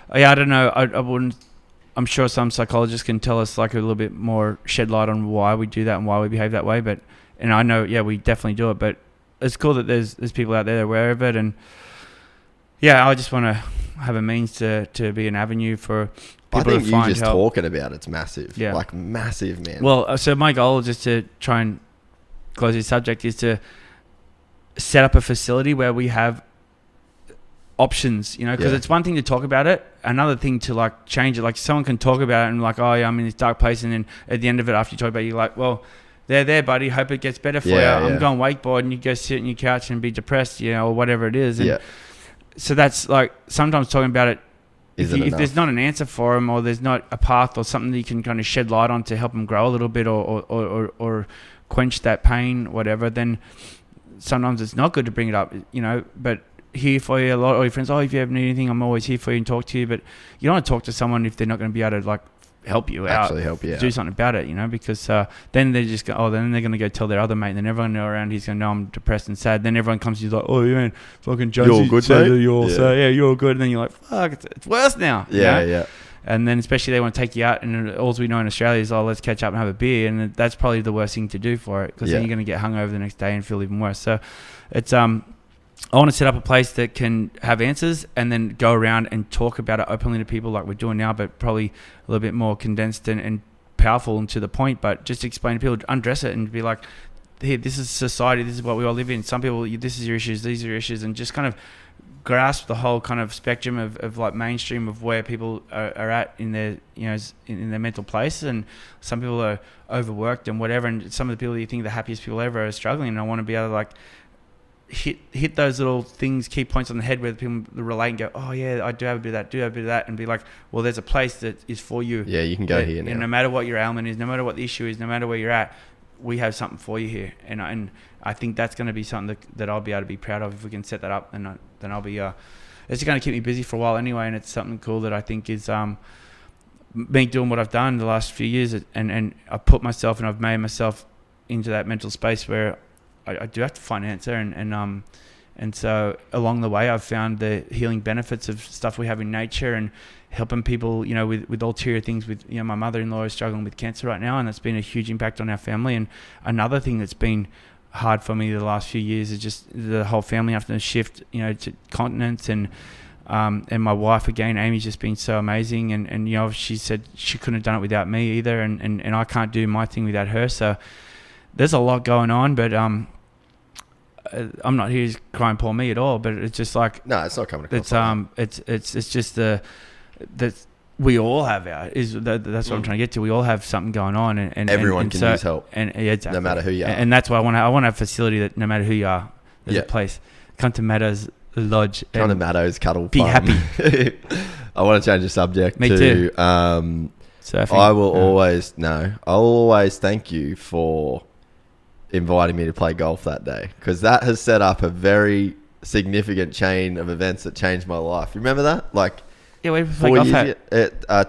I don't know. I wouldn't. I'm sure some psychologists can tell us like a little bit more, shed light on why we do that and why we behave that way. And I know, we definitely do it. But it's cool that there's people out there that are aware of it. And I just want to have a means to be an avenue for people to find help. I think you just talking about it's massive. Yeah. Like massive, man. Well, so my goal is just to try and close this subject is to set up a facility where we have options, because it's one thing to talk about it, another thing to like change it. Like, someone can talk about it and like, oh yeah, I'm in this dark place, and then at the end of it, after you talk about it, you're like, well, there buddy, hope it gets better for you. I'm going wakeboard, and you go sit on your couch and be depressed, or whatever it is. And so that's like, sometimes talking about it, if there's not an answer for them, or there's not a path or something that you can kind of shed light on to help them grow a little bit, or quench that pain, whatever, then sometimes it's not good to bring it up, but here for you. A lot of your friends, if you ever need anything, I'm always here for you and talk to you. But you don't want to talk to someone if they're not going to be able to like help you out, do something about it, because then they just go, then they're going to go tell their other mate, and then everyone around he's going to know I'm depressed and sad. Then everyone comes to you like, oh yeah, man, fucking Jase, you're good, mate. You're all good. And then you're like, fuck, it's worse now. Yeah. And then especially they want to take you out, and all we know in Australia is, let's catch up and have a beer, and that's probably the worst thing to do for it, because then you're going to get hungover the next day and feel even worse. So it's I want to set up a place that can have answers, and then go around and talk about it openly to people like we're doing now, but probably a little bit more condensed and powerful and to the point. But just explain to people, undress it, and be like, here, this is society, this is what we all live in. Some people, this is your issues, these are your issues, and just kind of grasp the whole kind of spectrum of like mainstream of where people are at in their, in their mental place. And some people are overworked and whatever, and some of the people that you think are the happiest people ever are struggling. And I want to be able to like hit those little things, key points on the head where people relate and go, oh yeah, I do have a bit of that, and be like, well, there's a place that is for you. Yeah, you can go here now. No matter what your ailment is, no matter what the issue is, no matter where you're at, we have something for you here. And I think that's going to be something that I'll be able to be proud of if we can set that up. And then I'll be it's going to keep me busy for a while anyway, and it's something cool that I think is me doing what I've done the last few years, and I've put myself and I've made myself into that mental space where I do have to find an answer, and And so along the way, I've found the healing benefits of stuff we have in nature and helping people, you know, with ulterior things. With, you know, my mother-in-law is struggling with cancer right now, and that's been a huge impact on our family. And another thing that's been hard for me the last few years is just the whole family having to shift, you know, to continents. And my wife, again, Amy's just been so amazing. And you know, she said she couldn't have done it without me either. And I can't do my thing without her. So there's a lot going on, but I'm not here to cry and pour me at all. But it's just like, no, it's not coming across. It's just that we all have that's what I'm trying to get to. We all have something going on, and everyone can use help, and exactly. No matter who you are. And that's why I want to have a facility that no matter who you are, there's a place. Come to Maddo's Lodge. Come to Maddo's Cuddle Be Farm. Happy. I want to change the subject. Me too. Surfing. I'll always thank you for inviting me to play golf that day, because that has set up a very significant chain of events that changed my life. You remember that? Like, yeah, we played golf at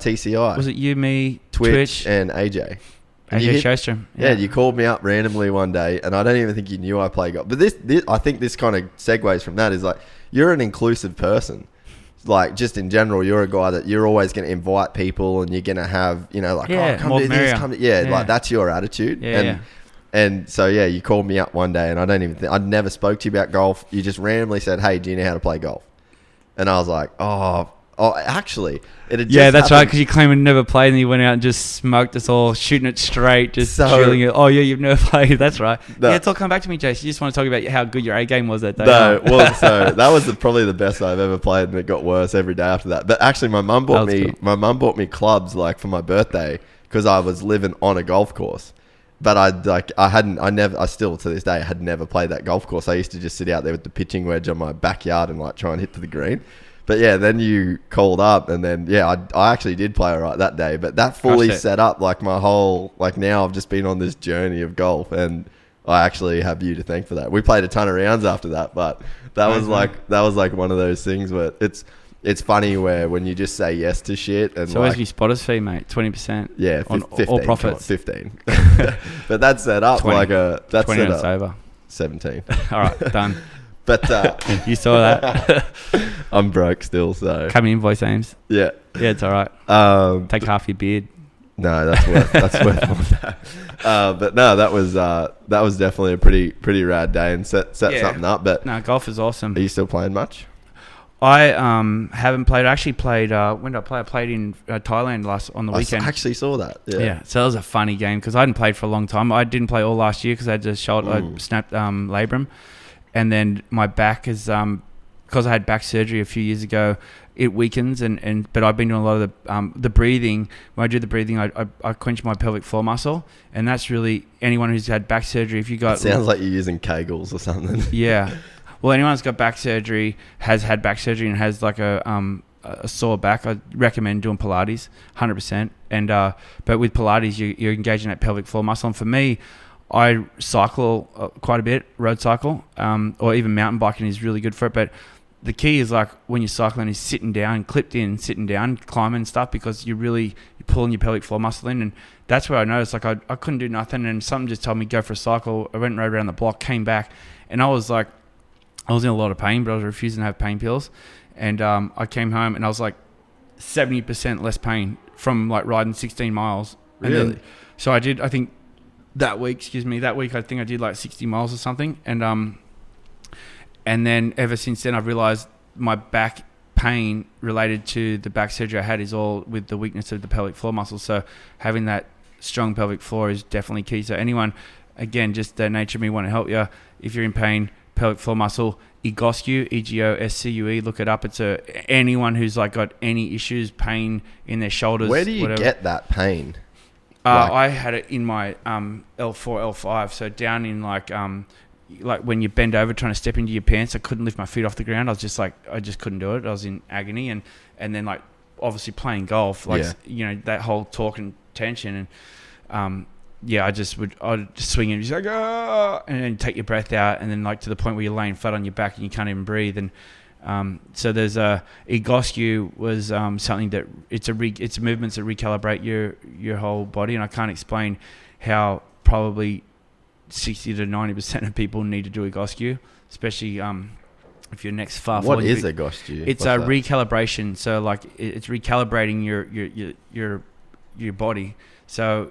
TCI. Was it you, me, Twitch and AJ? AJ Showstrom. Yeah, you called me up randomly one day, and I don't even think you knew I play golf. But this I think this kind of segues from that. Is like, you're an inclusive person. Like, just in general, you're a guy that you're always going to invite people, and you're going to have, you know, like, come do this, like, that's your attitude. And so, yeah, you called me up one day, and I'd never spoke to you about golf. You just randomly said, hey, do you know how to play golf? And I was like, actually, it had just that's happened. right, because you claimed you never played, and you went out and just smoked us all, shooting it straight, just drilling it. Oh, yeah, you've never played. That's right. No. Yeah, it's all come back to me, Jase. You just want to talk about how good your A game was that day. No, well, so that was probably the best I've ever played, and it got worse every day after that. But actually, my mum bought me clubs, like, for my birthday, because I was living on a golf course. But I still to this day had never played that golf course. I used to just sit out there with the pitching wedge on my backyard and like try and hit to the green. But yeah, then you called up, and then I actually did play all right that day. But that fully set up like my whole, like, now I've just been on this journey of golf, and I actually have you to thank for that. We played a ton of rounds after that, but that was like one of those things where it's funny where when you just say yes to shit. And so where's your spotter's fee, mate? 20%? Yeah, on 15, all profits. 15. But that's set up 20, like a... That's 20 set minutes up. over. 17. All right, done. But... you saw that. I'm broke still, so... Come invoice, Ames. Yeah. Yeah, it's all right. Take half your beard. No, that's worth more than that. But no, that was definitely a pretty rad day, and set something up. But no, golf is awesome. Are you still playing much? I haven't played. I actually played. When did I play? I played in Thailand on the weekend. I actually saw that. Yeah. So that was a funny game because I hadn't played for a long time. I didn't play all last year because I had a shoulder. I snapped labrum, and then my back is because I had back surgery a few years ago. It weakens but I've been doing a lot of the breathing. When I do the breathing, I quench my pelvic floor muscle, and that's really anyone who's had back surgery. If you got, it sounds like you're using Kegels or something. Yeah. Well, anyone who's got back surgery, has had back surgery, and has like a sore back, I recommend doing Pilates, 100%. And but with Pilates, you're engaging that pelvic floor muscle. And for me, I cycle quite a bit, road cycle, or even mountain biking is really good for it. But the key is like when you're cycling is sitting down, climbing and stuff, because you're pulling your pelvic floor muscle in. And that's where I noticed, like, I couldn't do nothing, and something just told me go for a cycle. I went right around the block, came back, and I was in a lot of pain, but I was refusing to have pain pills. And I came home and I was like 70% less pain from like riding 16 miles. Really? And then, so I think that week I think I did like 60 miles or something. And then ever since then I've realized my back pain related to the back surgery I had is all with the weakness of the pelvic floor muscle. So having that strong pelvic floor is definitely key. So anyone, again, just the nature of me want to help you. If you're in pain, pelvic floor muscle, Egoscue, EGOSCUE, look it up. It's anyone who's like got any issues, pain in their shoulders. Where do you get that pain? I had it in my L4, L5, so down in like when you bend over trying to step into your pants, I couldn't lift my feet off the ground. I just couldn't do it. I was in agony, and then like obviously playing golf, that whole talk and tension, and I'd just swing in and just like, and then take your breath out, and then like to the point where you're laying flat on your back and you can't even breathe. And so there's Egoscue was something that it's movements that recalibrate your whole body, and I can't explain how probably 60 to 90% of people need to do Egoscue, especially if your neck's far What forward, is a gostiu? it's a recalibration. So like it's recalibrating your body. So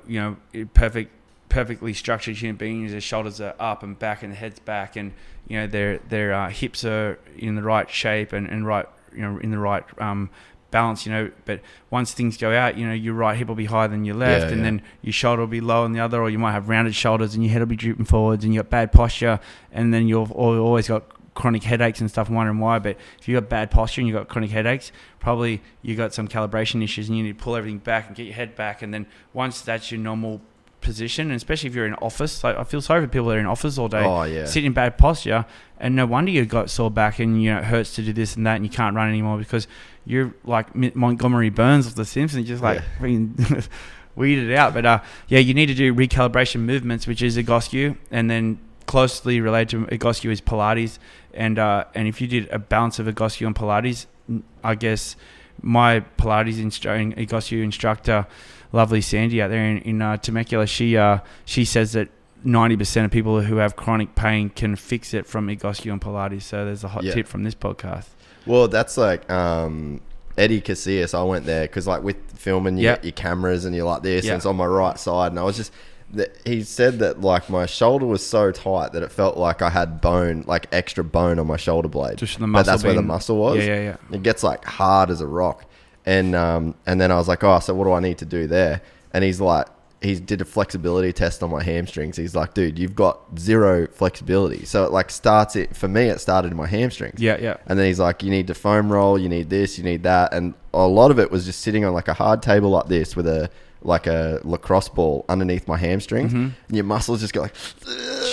perfectly structured human beings. Their shoulders are up and back, and the head's back, and their hips are in the right shape and right in the right balance. But once things go out, your right hip will be higher than your left, and then your shoulder will be lower than the other, or you might have rounded shoulders, and your head will be drooping forwards, and you got bad posture, and then you've always got chronic headaches and stuff, wondering why. But if you got bad posture and you got chronic headaches, probably you got some calibration issues, and you need to pull everything back and get your head back. And then once that's your normal position, and especially if you're in office, like I feel sorry for people that are in office all day, sitting in bad posture, and no wonder you got sore back, and it hurts to do this and that, and you can't run anymore because you're like Montgomery Burns of The Simpsons, just like weeded out. But you need to do recalibration movements, which is egoscue, and then closely related to egoscue is Pilates, and if you did a balance of egoscue and Pilates, I guess my Pilates egoscue instructor, lovely Sandy out there in Temecula, she says that 90% of people who have chronic pain can fix it from egoscue and Pilates. So there's a hot tip from this podcast. Well, that's like Eddie Casillas. I went there because like with filming, you get your cameras and you're like this, and it's on my right side, and I was just. He said that like my shoulder was so tight that it felt like I had bone, like extra bone on my shoulder blade. Just the muscle, but that's where the muscle was. Yeah. It gets like hard as a rock, and then I was like, so what do I need to do there? And he's like, he did a flexibility test on my hamstrings. He's like, dude, you've got zero flexibility. So it like for me, it started in my hamstrings. Yeah. And then he's like, you need to foam roll, you need this, you need that, and a lot of it was just sitting on like a hard table like this with a lacrosse ball underneath my hamstrings, and your muscles just go like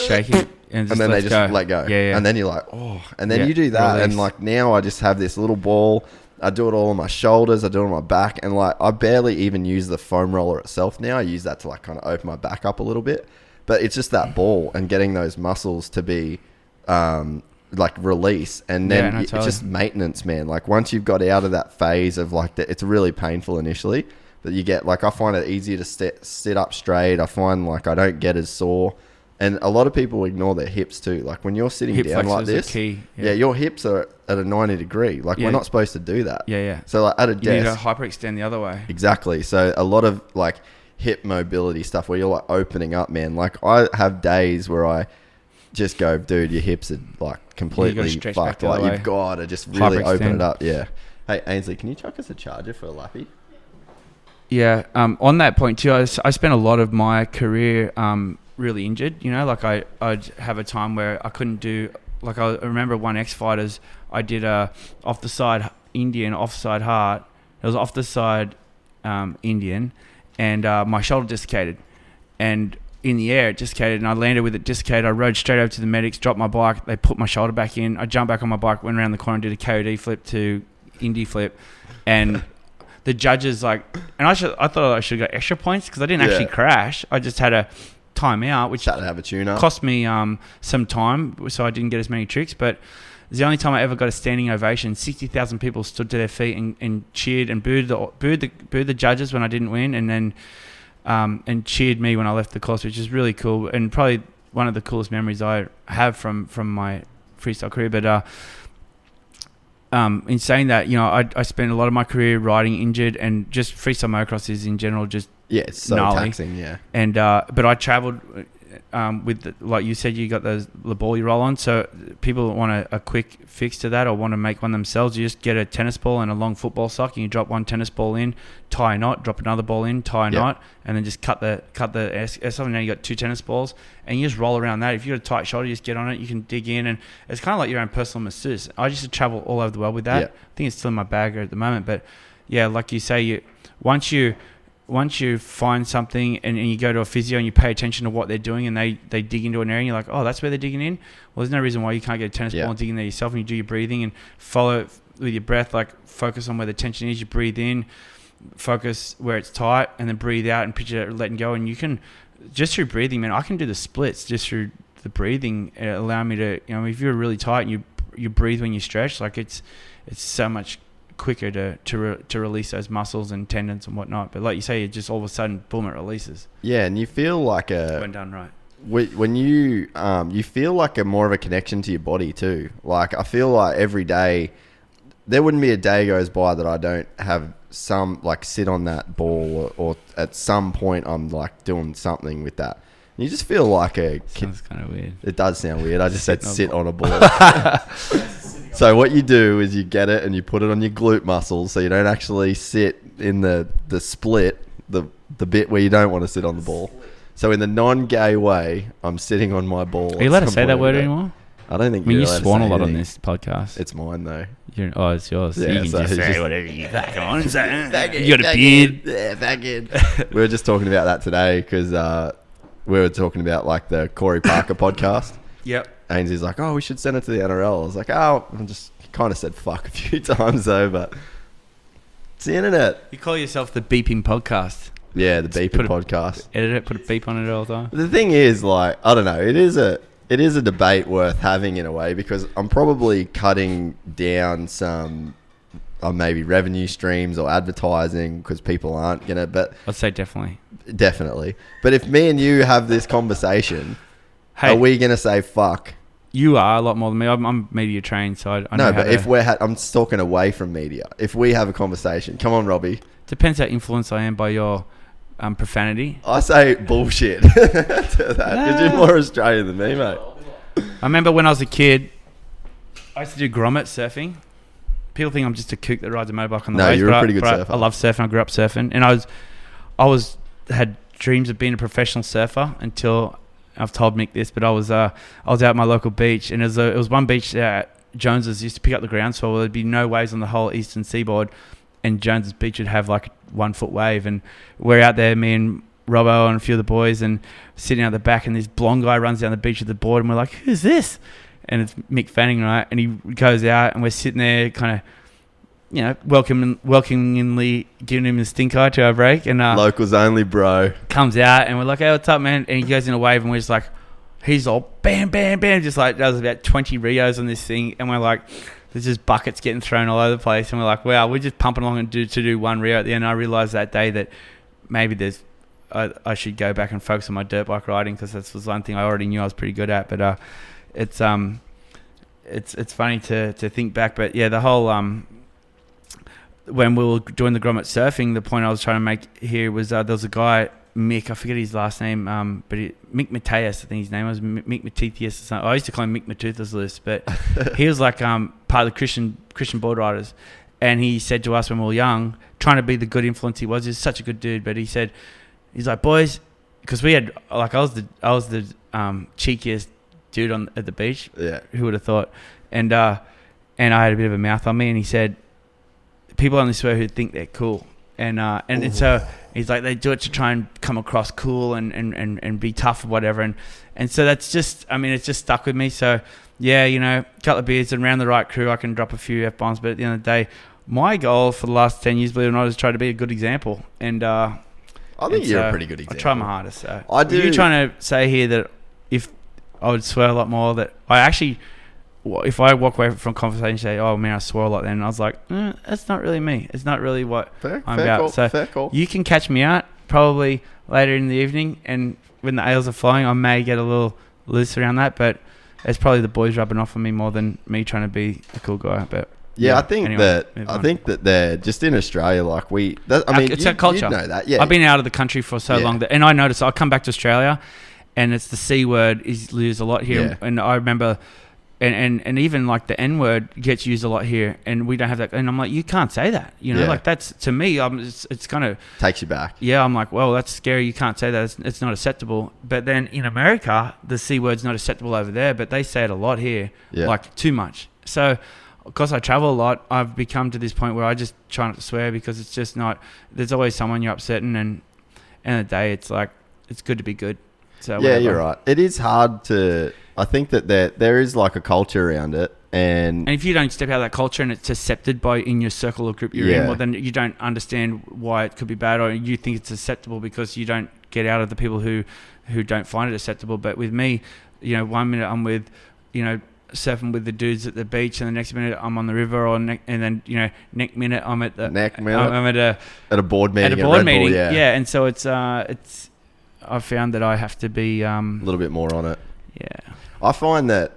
shaking, and then they just let go. Yeah. And then you're like, and then you do that, release. And like now I just have this little ball. I do it all on my shoulders, I do it on my back, and like I barely even use the foam roller itself now. I use that to like kind of open my back up a little bit, but it's just that ball and getting those muscles to be like release, and then it's just maintenance, man. Like once you've got out of that phase of like it's really painful initially. But you get like, I find it easier to sit up straight. I find like I don't get as sore, and a lot of people ignore their hips too. Like when you're sitting down like this, key. Yeah, your hips are at a 90 degree. Like we're not supposed to do that. Yeah. So like at a desk, you need to hyperextend the other way. Exactly. So a lot of like hip mobility stuff where you're like opening up, man. Like I have days where I just go, dude, your hips are like completely fucked. Like you've got to just really open it up. Yeah. Hey Ainsley, can you chuck us a charger for a lappy? Yeah, on that point too, I spent a lot of my career really injured. Like I'd have a time where I couldn't do. Like I remember one X-Fighters, I did a off the side Indian, offside heart. It was off the side Indian, and my shoulder dislocated, and in the air it dislocated, and I landed with it dislocated. I rode straight over to the medics, dropped my bike. They put my shoulder back in. I jumped back on my bike, went around the corner, did a KOD flip to Indy flip, and. The judges and I thought I should have got extra points because I didn't actually crash. I just had a time out, which had to have a tune-up. Cost me some time, so I didn't get as many tricks. But it's the only time I ever got a standing ovation. 60,000 people stood to their feet and cheered and booed the judges when I didn't win, and then and cheered me when I left the course, which is really cool and probably one of the coolest memories I have from my freestyle career. But in saying that, I spent a lot of my career riding injured, and just freestyle motocross is in general just it's so gnarly. Taxing, yeah. And but I travelled with like you said, you got the ball you roll on. So people want a quick fix to that or want to make one themselves. You just get a tennis ball and a long football sock, and you drop one tennis ball in, tie a knot, drop another ball in, tie a knot, and then just cut the S off. And now you got two tennis balls, and you just roll around that. If you got a tight shoulder, you just get on it. You can dig in, and it's kind of like your own personal masseuse. I used to travel all over the world with that. I think it's still in my bag at the moment, but yeah, like you say, once you find something and you go to a physio and you pay attention to what they're doing, and they dig into an area and you're like, oh, that's where they're digging in. Well, there's no reason why you can't get a tennis ball and dig in there yourself, and you do your breathing and follow it with your breath, like focus on where the tension is. You breathe in, focus where it's tight, and then breathe out and picture it letting go. And you can, just through breathing, man, I can do the splits just through the breathing, allow me to, if you're really tight and you breathe when you stretch, like it's so much quicker to release those muscles and tendons and whatnot. But like you say, it just all of a sudden, boom, it releases. Yeah, and you feel like when done right. when you you feel like more of a connection to your body too. Like I feel like every day there wouldn't be a day goes by that I don't have some like sit on that ball or at some point I'm like doing something with that. And you just feel like a Sounds kind of weird. It does sound weird. I just said sit on a ball. So what you do is you get it and you put it on your glute muscles so you don't actually sit in the split, the bit where you don't want to sit on the ball. So in the non-gay way, I'm sitting on my ball. Are you allowed to say that word anymore? I don't think. I mean, you've sworn a lot on this podcast. It's mine though. It's yours. Yeah, you can so just say just- whatever you fucking want to say. You got a beard. Yeah, faggot. We were just talking about that today because we were talking about like the Corey Parker podcast. Yep. Ainsley's like, oh, we should send it to the NRL. I was like, oh, I just kind of said fuck a few times though, but it's the internet. You call yourself the Beeping Podcast. Yeah, the beeping podcast. Edit it, put a beep on it all the time. The thing is, like, I don't know, it is a debate worth having in a way because I'm probably cutting down some maybe revenue streams or advertising because people aren't gonna. But I'd say definitely. But if me and you have this conversation, Hey, are we gonna say fuck? you are a lot more than me. I'm media trained, so I know No, how but to, if I'm talking away from media. If we have a conversation, come on, Robbie. depends how influenced I am by your profanity. I say bullshit to that because you're more Australian than me, mate. I remember when I was a kid, I used to do grommet surfing. People think I'm just a kook that rides a motorbike on the waves. You're a pretty good surfer. I love surfing. I grew up surfing, and I had dreams of being a professional surfer until I've told Mick this, but I was out at my local beach, and it was one beach that Jones's used to pick up the groundswell. There'd be no waves on the whole eastern seaboard, and Jones's beach would have like a 1 foot wave, and we're out there, me and Robbo and a few of the boys, and sitting out the back, and this blonde guy runs down the beach with the board, and we're like, who's this? And it's Mick Fanning, right? And he goes out, and we're sitting there kind of, welcomingly giving him a stink eye to our break. And Locals only, bro. comes out, and we're like, hey, what's up, man? And he goes in a wave, and we're just like, he's all bam, bam, bam, just like does about 20 Rios on this thing. And we're like, there's just buckets getting thrown all over the place. And we're like, wow, we're just pumping along to do one Rio at the end. And I realized that day that maybe I should go back and focus on my dirt bike riding because that was one thing I already knew I was pretty good at. But it's funny to think back. But yeah, the whole when we were doing the grommet surfing, the point I was trying to make here was there was a guy, Mick, I forget his last name, but Mick Mateus, I think his name was Mick Matithius or something. I used to call him Mick Matoothus List, but he was like part of the Christian board riders, and he said to us when we were young, trying to be the good influence he was such a good dude, but he's like, boys, because we had like I was the cheekiest dude at the beach. Yeah. Who would have thought? And I had a bit of a mouth on me, and he said, people only swear who think they're cool. And so he's like, they do it to try and come across cool and be tough or whatever. And so that's just, I mean, it's just stuck with me. So yeah, a couple of beers and around the right crew, I can drop a few F-bombs. But at the end of the day, my goal for the last 10 years, believe it or not, is try to be a good example. And I think you're a pretty good example. I try my hardest. So I do. Are you trying to say here that if I would swear a lot more, that I actually, if I walk away from a conversation and say, oh man, I swore a lot, then I was like, that's not really me. It's not really what I'm about. Call, so fair call. You can catch me out probably later in the evening, and when the ales are flowing, I may get a little loose around that, but it's probably the boys rubbing off on me more than me trying to be a cool guy. But I think that they're just in Australia, like it's a culture. You know that, yeah. I've been out of the country for so long, and I noticed I'll come back to Australia, and it's the C word is used a lot here, and I remember. And even like the N word gets used a lot here, and we don't have that. And I'm like, you can't say that, like that's, to me, it's kind of takes you back. Yeah, I'm like, well, that's scary. You can't say that. It's not acceptable. But then in America, the C word's not acceptable over there, but they say it a lot here, like too much. So because I travel a lot, I've become to this point where I just try not to swear because it's just not. There's always someone you're upsetting, and end of the day, it's like it's good to be good. So yeah, you're right. It is hard to. I think that there is like a culture around it, and if you don't step out of that culture and it's accepted in your circle or group you're in, well, then you don't understand why it could be bad, or you think it's acceptable because you don't get out of the people who don't find it acceptable. But with me, 1 minute I'm with, surfing with the dudes at the beach, and the next minute I'm on the river, and then next minute I'm at the at a board meeting. Yeah, and so it's I've found that I have to be a little bit more on it. Yeah. I find that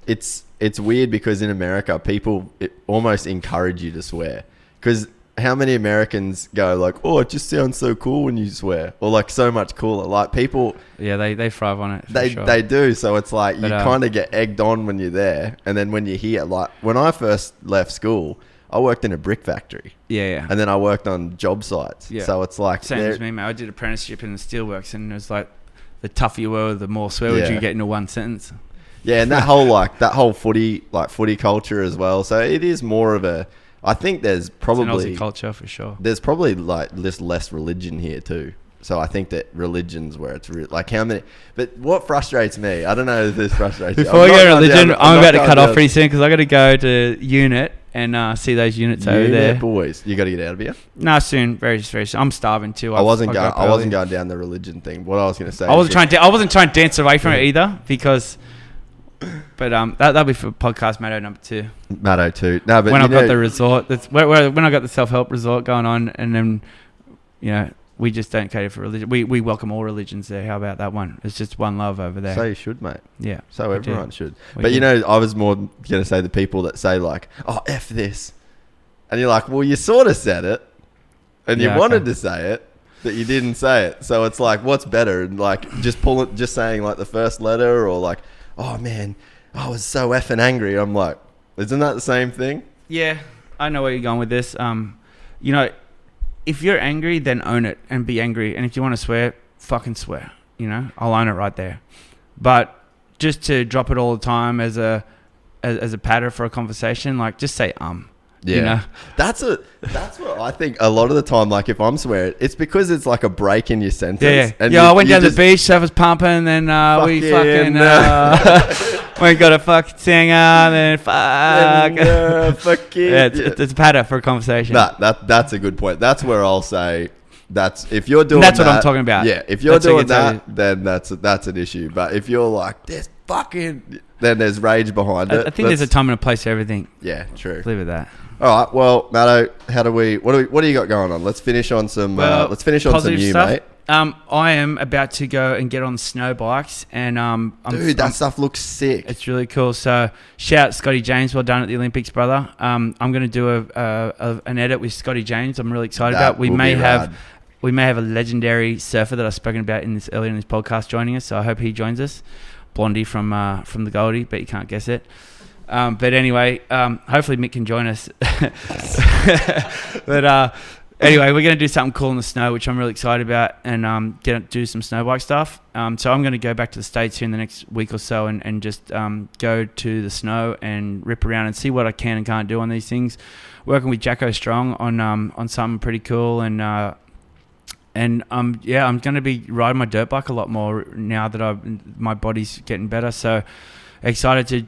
it's weird because in America, people almost encourage you to swear. Because how many Americans go like, oh, it just sounds so cool when you swear, or like so much cooler. Like people, yeah, they thrive on it. They do. So it's like you kind of get egged on when you're there, and then when you're here, like when I first left school, I worked in a brick factory. Yeah. And then I worked on job sites. Yeah. So it's like same as me, mate. I did apprenticeship in the steelworks, and it was like the tougher you were, the more swear words you get into one sentence. Yeah, and that whole footy culture as well. So it is more of a. I think there's probably it's an Aussie culture for sure. There's probably like just less religion here too. So I think that religion's where it's like how many. But what frustrates me, I don't know if this frustrates you. Before we go to religion, I'm about to cut off pretty soon because I got to go to unit and see those units over there. Boys, you got to get out of here. No, soon, very soon. I'm starving too. I wasn't going down the religion thing. What I was going to say. I wasn't trying to dance away from it either because. But that'll be for podcast Maddo number 2. Maddo 2. No, but when I've got the resort, when I got the self-help resort going on, and then we just don't cater for religion. We welcome all religions there. How about that one? It's just one love over there. So you should, mate. Yeah. So everyone should. But I was more going to say the people that say like, oh, F this, and you're like, well, you sort of said it, and you wanted to say it, that you didn't say it. So it's like, what's better? Like just saying like the first letter, or like, oh man, I was so effing angry. I'm like, isn't that the same thing? Yeah, I know where you're going with this. If you're angry, then own it and be angry. And if you want to swear, fucking swear. I'll own it right there. But just to drop it all the time as a patter for a conversation, like just say Yeah, that's what I think a lot of the time. Like if I'm swearing, it's because it's like a break in your sentence. Yeah. And I went down to the beach, stuff was pumping, then we got a fucking singer, then fuck. It's a patter for a conversation. That's a good point. That's where I'll say that's if you're doing. That's what I'm talking about. Yeah, if you're doing that, then that's an issue. But if you're like this fucking, then there's rage behind it. I think there's a time and a place for everything. Yeah, true. Leave it at that. All right. Well, Maddo, what do you got going on? Let's finish on some. Let's finish on some new, stuff. mate. I am about to go and get on snow bikes, and that stuff looks sick. It's really cool. So shout out Scotty James, well done at the Olympics, brother. I'm going to do an edit with Scotty James. I'm really excited about. We may have a legendary surfer that I've spoken about earlier in this podcast joining us. So I hope he joins us. Blondie from the Goldie, but you can't guess it. But anyway, hopefully Mick can join us. But anyway, we're going to do something cool in the snow, which I'm really excited about, and do some snow bike stuff. So I'm going to go back to the States here in the next week or so and just go to the snow and rip around and see what I can and can't do on these things. Working with Jacko Strong on something pretty cool, and I'm going to be riding my dirt bike a lot more now that my body's getting better. So excited to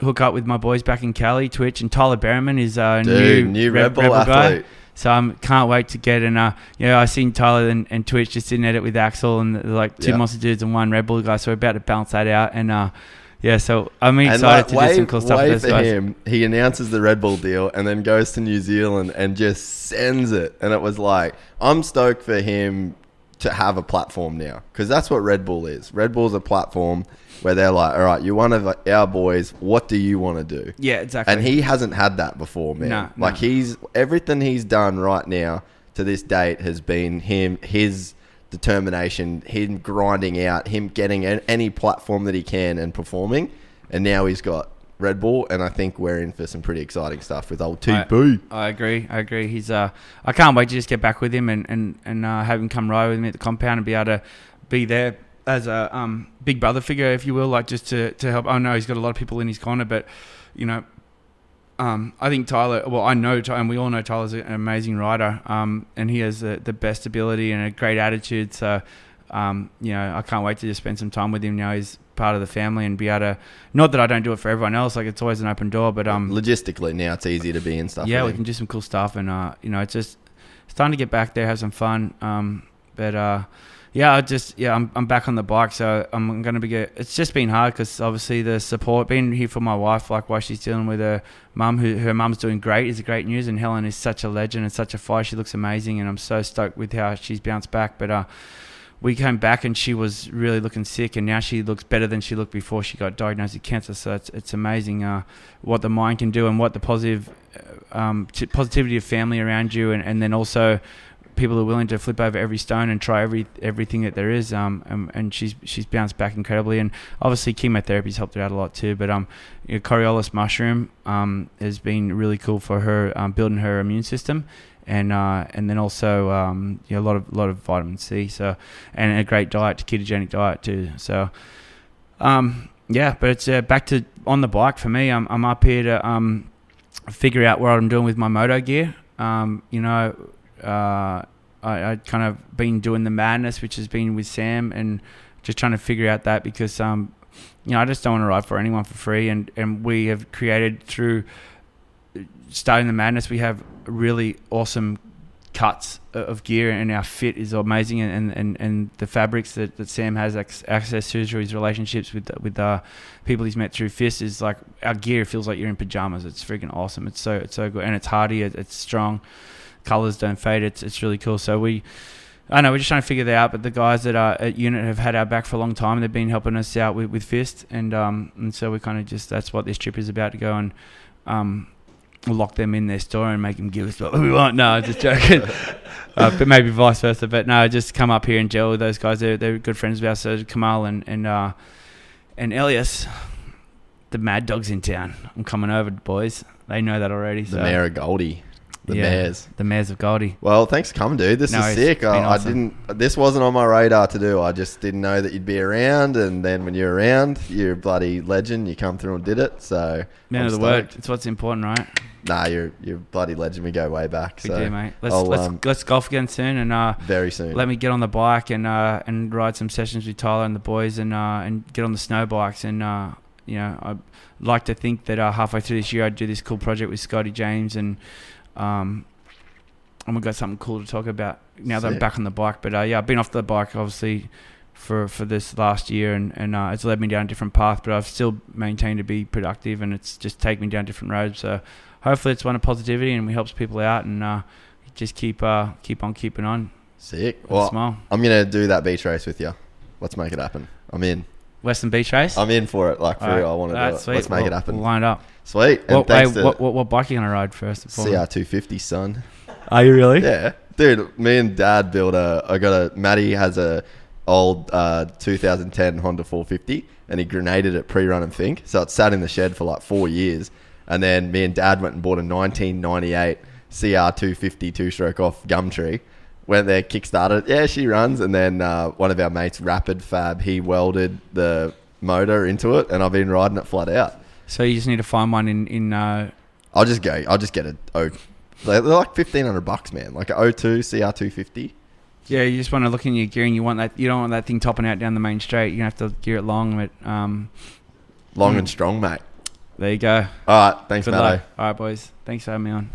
hook up with my boys back in Cali, Twitch, and Tyler Berriman is new Red Bull athlete. Guy. So I can't wait to get I seen Tyler and Twitch just in edit with Axel and like two monster dudes and one Red Bull guy. So we're about to balance that out and so I'm excited to do some cool stuff with those guys. Him, he announces the Red Bull deal and then goes to New Zealand and just sends it. And it was like, I'm stoked for him to have a platform now because that's what Red Bull is. Red Bull's a platform where they're like, all right, you're one of our boys. What do you want to do? Yeah, exactly. And he hasn't had that before, man. Everything he's done right now to this date has been his determination, him grinding out, him getting any platform that he can and performing. And now he's got Red Bull, and I think we're in for some pretty exciting stuff with old TP. I agree. He's I can't wait to just get back with him and have him come ride with me at the compound and be able to be there as a big brother figure, if you will, like just to help. I know he's got a lot of people in his corner, but I think Tyler. Well, I know, and we all know Tyler's an amazing rider, and he has the best ability and a great attitude. So, I can't wait to just spend some time with him now. He's part of the family and be able to. Not that I don't do it for everyone else. Like it's always an open door, but logistically now it's easy to be and stuff. Yeah, we can do some cool stuff, and it's just it's time to get back there, have some fun. I'm back on the bike, so I'm going to be it's just been hard because obviously the support, being here for my wife, like while she's dealing with her mum, her mum's doing great, is great news, and Helen is such a legend and such a fighter. She looks amazing, and I'm so stoked with how she's bounced back. But we came back and she was really looking sick, and now she looks better than she looked before she got diagnosed with cancer. So it's amazing what the mind can do, and what the positivity of family around you, and then also people are willing to flip over every stone and try everything that there is. And she's bounced back incredibly, and obviously chemotherapy's helped her out a lot too. But Coriolis mushroom has been really cool for her, building her immune system. And then also a lot of vitamin C, so, and a great diet, ketogenic diet too. So but it's back to on the bike for me. I'm up here to figure out what I'm doing with my moto gear. I kind of been doing the madness, which has been with Sam, and just trying to figure out that, because I just don't want to ride for anyone for free, and we have created, through starting the madness, we have really awesome cuts of gear, and our fit is amazing, and the fabrics that Sam has access to through his relationships with people he's met through Fist is like, our gear feels like you're in pajamas. It's freaking awesome. It's so good, and it's hardy, it's strong, colors don't fade. It's really cool. So we're just trying to figure that out, but the guys that are at Unit have had our back for a long time. They've been helping us out with Fist, and so we kind of just, that's what this trip is about, to go and lock them in their store and make them give us what we want. No, just joking. But maybe vice versa. But no, just come up here and gel with those guys. They're good friends of ours. So Kamal and Elias, the Mad Dog's in town. I'm coming over, boys. They know that already. So. The Mayor of Goldie. The Mares. The Mares of Goldie. Well, thanks for coming, dude. This is sick. Awesome. This wasn't on my radar to do. I just didn't know that you'd be around, and then when you're around, you're a bloody legend. You come through and did it. So man of the word. It's what's important, right? Nah, you're a bloody legend. We go way back. We do, mate. Let's golf again soon, and very soon. Let me get on the bike and ride some sessions with Tyler and the boys, and get on the snow bikes, and I'd like to think that halfway through this year I'd do this cool project with Scotty James, and we've got something cool to talk about now that I'm back on the bike. But I've been off the bike obviously for this last year, and it's led me down a different path, but I've still maintained to be productive, and it's just taken me down different roads. So hopefully it's one of positivity, and we helps people out, and just keep on keeping on. Sick. Well, smile. I'm gonna do that beach race with you. Let's make it happen. I'm in. Western Beach Race? I'm in for it. Like, for real, I want to do it. Sweet. Let's make it happen. We'll line it up. Sweet. And what bike are you going to ride first? CR250, son. Are you really? Yeah. Dude, me and Dad built Maddie has a old 2010 Honda 450, and he grenaded it pre-run and think. So it sat in the shed for like 4 years. And then me and Dad went and bought a 1998 CR250 two-stroke off Gumtree. Went there, kickstarted. Yeah, she runs. And then one of our mates, Rapid Fab, he welded the motor into it, and I've been riding it flat out. So you just need to find one in I'll just get they're like $1,500, man. Like an O2 CR250. Yeah, you just want to look in your gear, and you don't want that thing topping out down the main straight. You're going to have to gear it long, but long and strong, mate. There you go. All right, thanks, Good Maddo. luck. All right, boys. Thanks for having me on.